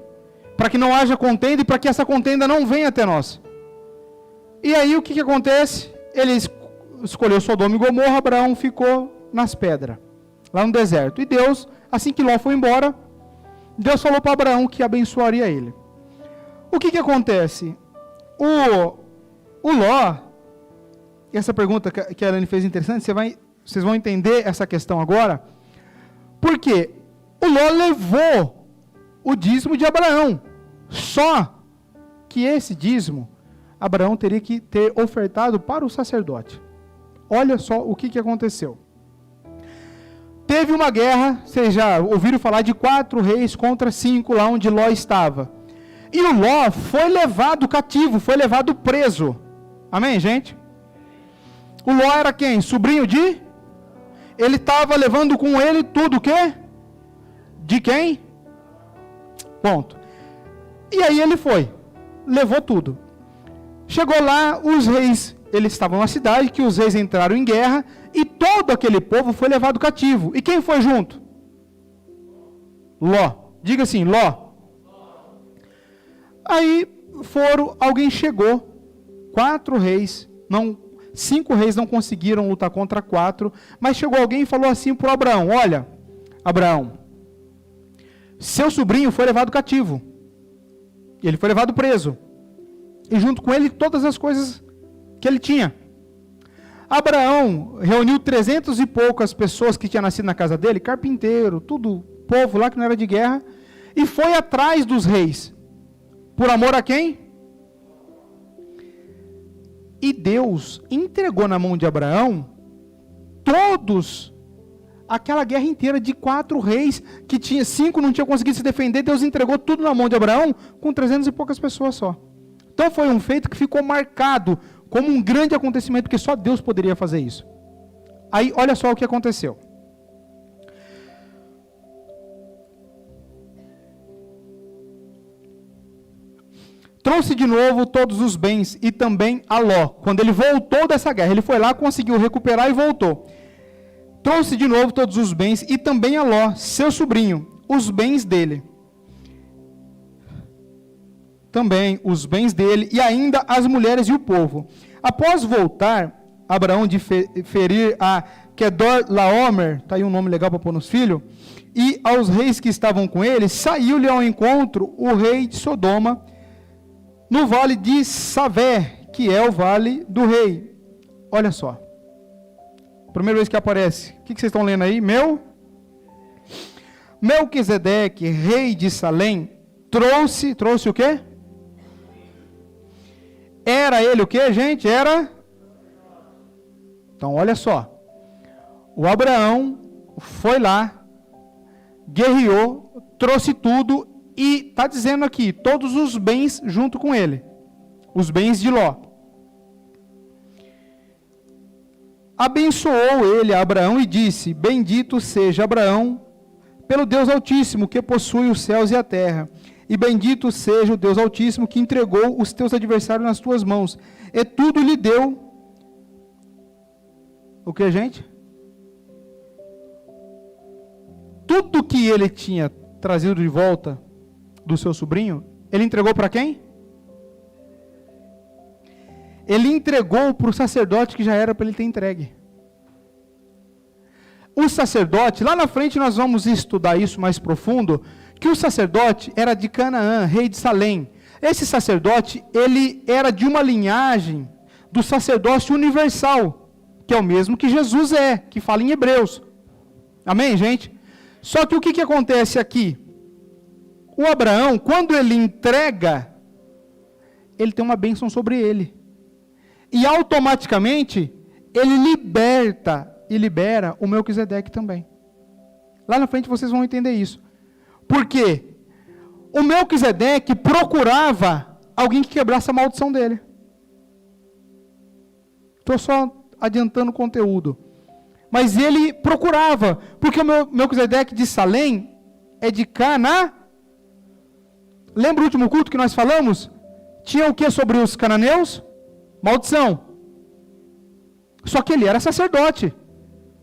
para que não haja contenda e para que essa contenda não venha até nós. E aí o que acontece? Ele escolheu Sodoma e Gomorra, Abraão ficou nas pedras, lá no deserto. E Deus, assim que Ló foi embora, Deus falou para Abraão que abençoaria ele. O que acontece? O Ló, essa pergunta que a Elaine fez interessante, vocês vão entender essa questão agora, porque o Ló levou o dízimo de Abraão, só que esse dízimo, Abraão teria que ter ofertado para o sacerdote. Olha só o que aconteceu. Teve uma guerra, vocês já ouviram falar de 4 reis contra 5, lá onde Ló estava. E o Ló foi levado cativo, foi levado preso. Amém, gente? O Ló era quem? Sobrinho de? Ele estava levando com ele tudo o quê? De quem? Ponto. E aí ele foi, levou tudo. Chegou lá, os reis, eles estavam na cidade, que os reis entraram em guerra, e todo aquele povo foi levado cativo. E quem foi junto? Ló. Diga assim, Ló. Aí alguém chegou, 4 reis, 5 reis não conseguiram lutar contra 4, mas chegou alguém e falou assim para Abraão, olha, Abraão, seu sobrinho foi levado cativo, ele foi levado preso, e junto com ele todas as coisas que ele tinha. Abraão reuniu 300 e poucas pessoas que tinham nascido na casa dele, carpinteiro, tudo, povo lá que não era de guerra, e foi atrás dos reis, por amor a quem? E Deus entregou na mão de Abraão todos aquela guerra inteira de 4 reis, que tinha 5 não tinham conseguido se defender, Deus entregou tudo na mão de Abraão, com 300 e poucas pessoas só. Então foi um feito que ficou marcado como um grande acontecimento, porque só Deus poderia fazer isso. Aí, olha só o que aconteceu. Trouxe de novo todos os bens e também a Ló. Quando ele voltou dessa guerra, ele foi lá, conseguiu recuperar e voltou. Trouxe de novo todos os bens e também a Ló, seu sobrinho, os bens dele. Também os bens dele e ainda as mulheres e o povo. Após voltar, Abraão de ferir a Kedorlaomer, está aí um nome legal para pôr nos filhos, e aos reis que estavam com ele, saiu-lhe ao encontro o rei de Sodoma, no vale de Savé, que é o vale do rei. Olha só. Primeira vez que aparece. O que vocês estão lendo aí? Melquisedeque, rei de Salém, trouxe o quê? Era ele o quê, gente? Então, olha só. O Abraão foi lá, guerreou, trouxe tudo e está dizendo aqui, todos os bens junto com ele. Os bens de Ló. Abençoou ele a Abraão e disse, bendito seja Abraão pelo Deus Altíssimo, que possui os céus e a terra. E bendito seja o Deus Altíssimo, que entregou os teus adversários nas tuas mãos. E tudo lhe deu. O que, gente? Tudo que ele tinha trazido de volta do seu sobrinho, ele entregou para quem? Ele entregou para o sacerdote que já era para ele ter entregue. O sacerdote, lá na frente nós vamos estudar isso mais profundo, que o sacerdote era de Canaã, rei de Salém. Esse sacerdote, ele era de uma linhagem do sacerdócio universal, que é o mesmo que Jesus é, que fala em Hebreus. Amém, gente? Só que o que acontece aqui? O Abraão, quando ele entrega, ele tem uma bênção sobre ele. E automaticamente, ele liberta e libera o Melquisedeque também. Lá na frente vocês vão entender isso. Por quê? O Melquisedeque procurava alguém que quebrasse a maldição dele. Estou só adiantando o conteúdo. Mas ele procurava, porque o Melquisedeque de Salém é de Canaã. Lembra o último culto que nós falamos? Tinha o que sobre os cananeus? Maldição. Só que ele era sacerdote.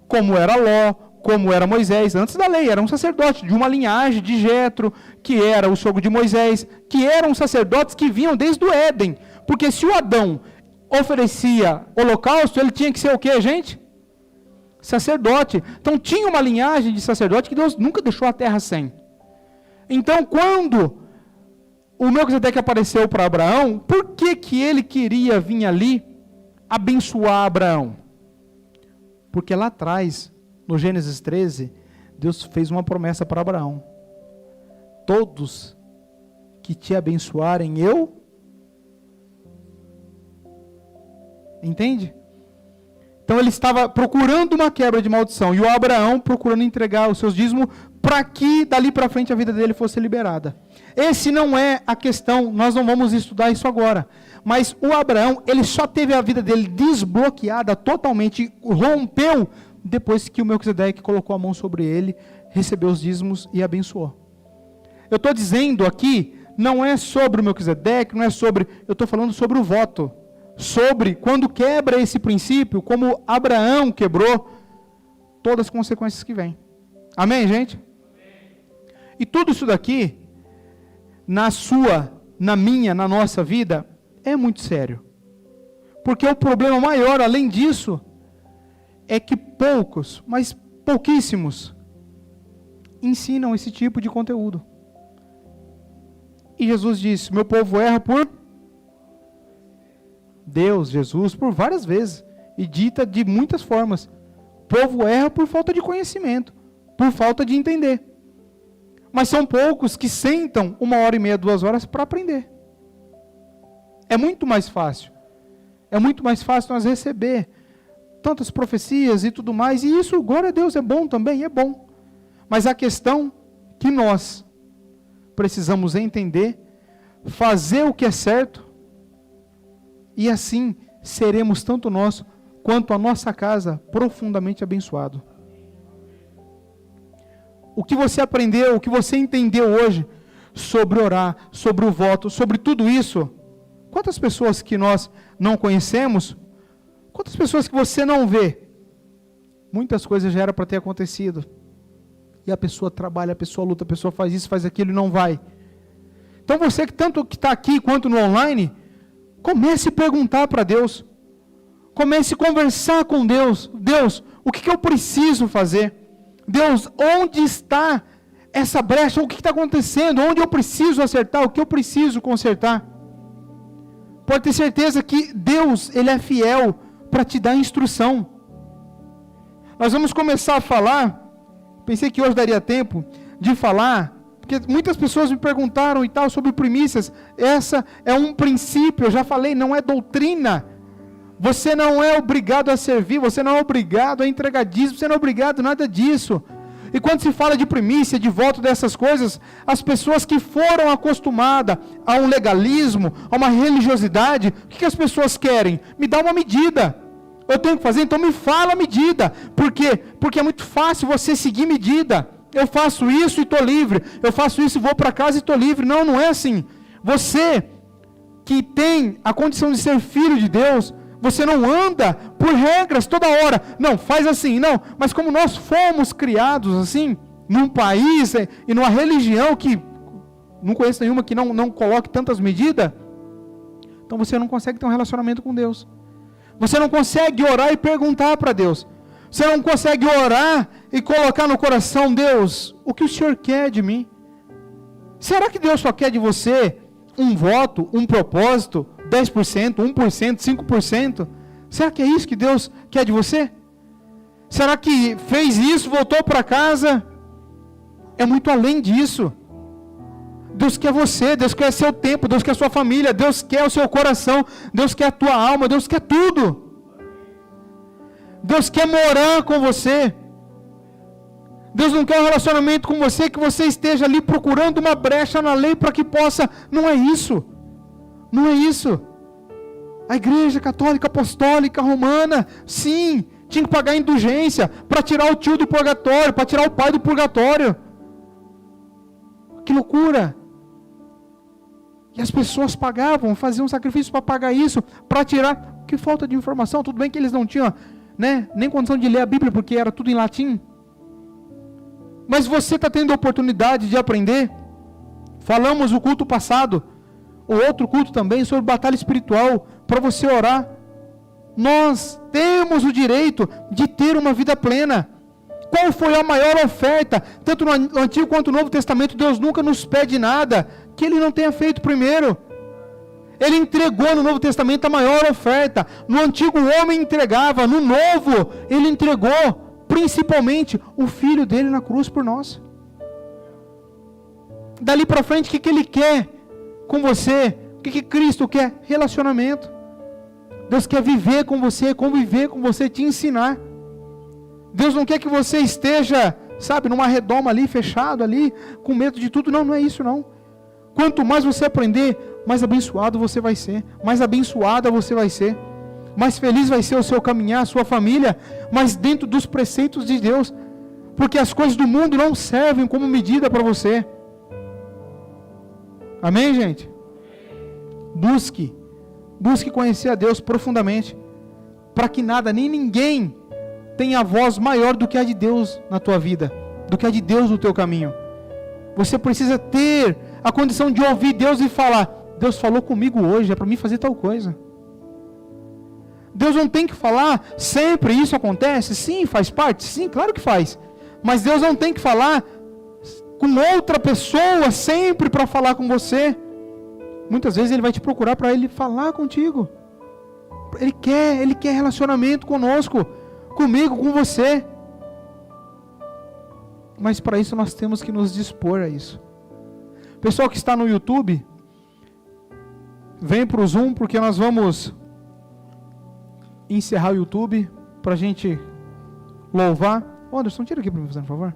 Como era Ló, como era Moisés, antes da lei, era um sacerdote de uma linhagem de Jetro, que era o sogro de Moisés, que eram sacerdotes que vinham desde o Éden. Porque se o Adão oferecia holocausto, ele tinha que ser o quê, gente? Sacerdote. Então tinha uma linhagem de sacerdote que Deus nunca deixou a terra sem. Então quando o Melquisedeque apareceu para Abraão, por que ele queria vir ali abençoar Abraão? Porque lá atrás, no Gênesis 13, Deus fez uma promessa para Abraão. Todos que te abençoarem, eu... Entende? Então ele estava procurando uma quebra de maldição, e o Abraão procurando entregar os seus dízimos para que dali para frente a vida dele fosse liberada. Esse não é a questão, nós não vamos estudar isso agora. Mas o Abraão, ele só teve a vida dele desbloqueada totalmente, rompeu, depois que o Melquisedeque colocou a mão sobre ele, recebeu os dízimos e abençoou. Eu estou dizendo aqui, não é sobre o Melquisedeque, não é sobre, eu estou falando sobre o voto. Sobre quando quebra esse princípio, como Abraão quebrou, todas as consequências que vêm. Amém, gente? Amém. E tudo isso daqui, na sua, na minha, na nossa vida, é muito sério. Porque o problema maior, além disso, é que poucos, mas pouquíssimos, ensinam esse tipo de conteúdo. E Jesus disse, meu povo erra por... Deus, Jesus, por várias vezes, e dita de muitas formas. O povo erra por falta de conhecimento, por falta de entender. Mas são poucos que sentam 1h30, 2 horas para aprender. É muito mais fácil. É muito mais fácil nós receber tantas profecias e tudo mais, e isso, glória a Deus, é bom também, é bom. Mas a questão que nós precisamos entender, fazer o que é certo, e assim seremos tanto nós, quanto a nossa casa, profundamente abençoado. O que você aprendeu, o que você entendeu hoje, sobre orar, sobre o voto, sobre tudo isso, quantas pessoas que nós não conhecemos, quantas pessoas que você não vê, muitas coisas já era para ter acontecido, e a pessoa trabalha, a pessoa luta, a pessoa faz isso, faz aquilo e não vai. Então você que tanto que está aqui quanto no online, comece a perguntar para Deus, comece a conversar com Deus. Deus, o que eu preciso fazer? Deus, onde está essa brecha? O que está acontecendo? Onde eu preciso acertar? O que eu preciso consertar? Pode ter certeza que Deus, Ele é fiel para te dar instrução. Nós vamos começar a falar, pensei que hoje daria tempo de falar, porque muitas pessoas me perguntaram e tal sobre primícias. Essa é um princípio, eu já falei, não é doutrina. Você não é obrigado a servir, você não é obrigado a entregar dízimo, você não é obrigado a nada disso. E quando se fala de primícia, de voto dessas coisas, as pessoas que foram acostumadas a um legalismo, a uma religiosidade, o que as pessoas querem? Me dá uma medida. Eu tenho que fazer, então me fala a medida. Por quê? Porque é muito fácil você seguir medida. Eu faço isso e estou livre. Eu faço isso e vou para casa e estou livre. Não, não é assim. Você que tem a condição de ser filho de Deus, você não anda por regras toda hora. Não, faz assim, não. Mas como nós fomos criados assim, num país e numa religião que não conheço nenhuma que não coloque tantas medidas, então você não consegue ter um relacionamento com Deus. Você não consegue orar e perguntar para Deus. Você não consegue orar e colocar no coração, Deus, o que o Senhor quer de mim? Será que Deus só quer de você um voto, um propósito, 10%, 1%, 5%? Será que é isso que Deus quer de você? Será que fez isso, voltou para casa? É muito além disso. Deus quer você, Deus quer seu tempo, Deus quer sua família, Deus quer o seu coração, Deus quer a tua alma, Deus quer tudo. Deus quer morar com você. Deus não quer um relacionamento com você que você esteja ali procurando uma brecha na lei para que possa. Não é isso. Não é isso. A igreja católica apostólica romana, sim, tinha que pagar indulgência para tirar o tio do purgatório, para tirar o pai do purgatório. Que loucura. E as pessoas pagavam, faziam sacrifício para pagar isso, para tirar. Que falta de informação. Tudo bem que eles não tinham, nem condição de ler a Bíblia, porque era tudo em latim. Mas você está tendo a oportunidade de aprender. Falamos no culto passado, o outro culto também, sobre batalha espiritual, para você orar. Nós temos o direito de ter uma vida plena. Qual foi a maior oferta? Tanto no Antigo quanto no Novo Testamento, Deus nunca nos pede nada que Ele não tenha feito primeiro. Ele entregou no Novo Testamento a maior oferta. No Antigo o homem entregava, no Novo Ele entregou principalmente o Filho dele na cruz por nós. Dali para frente, o que Ele quer com você? O que Cristo quer? Relacionamento. Deus quer viver com você, conviver com você, te ensinar. Deus não quer que você esteja, numa redoma ali, fechado ali, com medo de tudo. Não, não é isso não. Quanto mais você aprender, mais abençoado você vai ser, mais abençoada você vai ser, mais feliz vai ser o seu caminhar, a sua família, mas dentro dos preceitos de Deus, porque as coisas do mundo não servem como medida para você. Amém, gente? Busque conhecer a Deus profundamente, para que nada, nem ninguém tenha voz maior do que a de Deus na tua vida, do que a de Deus no teu caminho. Você precisa ter a condição de ouvir Deus e falar: Deus falou comigo hoje, é para mim fazer tal coisa. Deus não tem que falar sempre, isso acontece? Sim, faz parte, sim, claro que faz. Mas Deus não tem que falar com outra pessoa sempre para falar com você. Muitas vezes Ele vai te procurar para Ele falar contigo. Ele quer relacionamento conosco, comigo, com você. Mas para isso nós temos que nos dispor a isso. Pessoal que está no YouTube, vem para o Zoom, porque nós vamos encerrar o YouTube. para a gente louvar. Anderson, tira aqui para mim, por favor.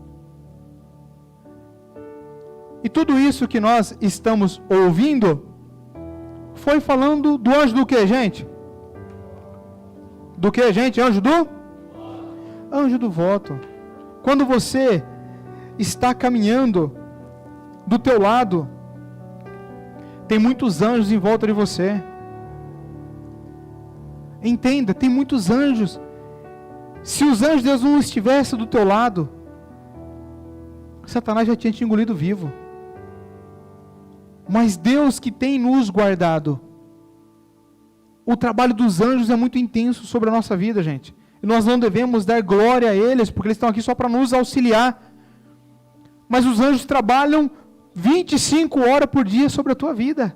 E tudo isso que nós estamos ouvindo foi falando do anjo do que, gente? Do que, gente? Anjo do? Anjo do voto. Quando você está caminhando do teu lado, tem muitos anjos em volta de você. Entenda, tem muitos anjos. Se os anjos de Deus não estivessem do teu lado, Satanás já tinha te engolido vivo. Mas Deus que tem nos guardado, o trabalho dos anjos é muito intenso sobre a nossa vida, gente. E nós não devemos dar glória a eles, porque eles estão aqui só para nos auxiliar. Mas os anjos trabalham 25 horas por dia sobre a tua vida,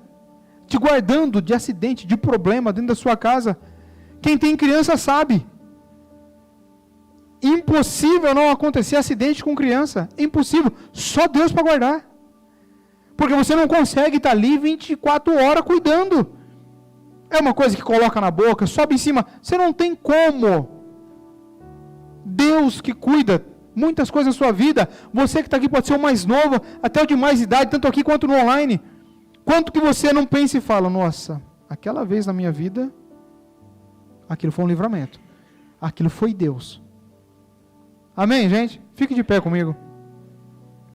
te guardando de acidente, de problema dentro da sua casa. Quem tem criança sabe. Impossível não acontecer acidente com criança. Impossível. Só Deus para guardar. Porque você não consegue estar ali 24 horas cuidando. É uma coisa que coloca na boca, sobe em cima. Você não tem como. Deus que cuida muitas coisas na sua vida. Você que está aqui pode ser o mais novo, até o de mais idade, tanto aqui quanto no online. Quanto que você não pensa e fala, nossa, aquela vez na minha vida, aquilo foi um livramento. Aquilo foi Deus. Amém, gente? Fique de pé comigo.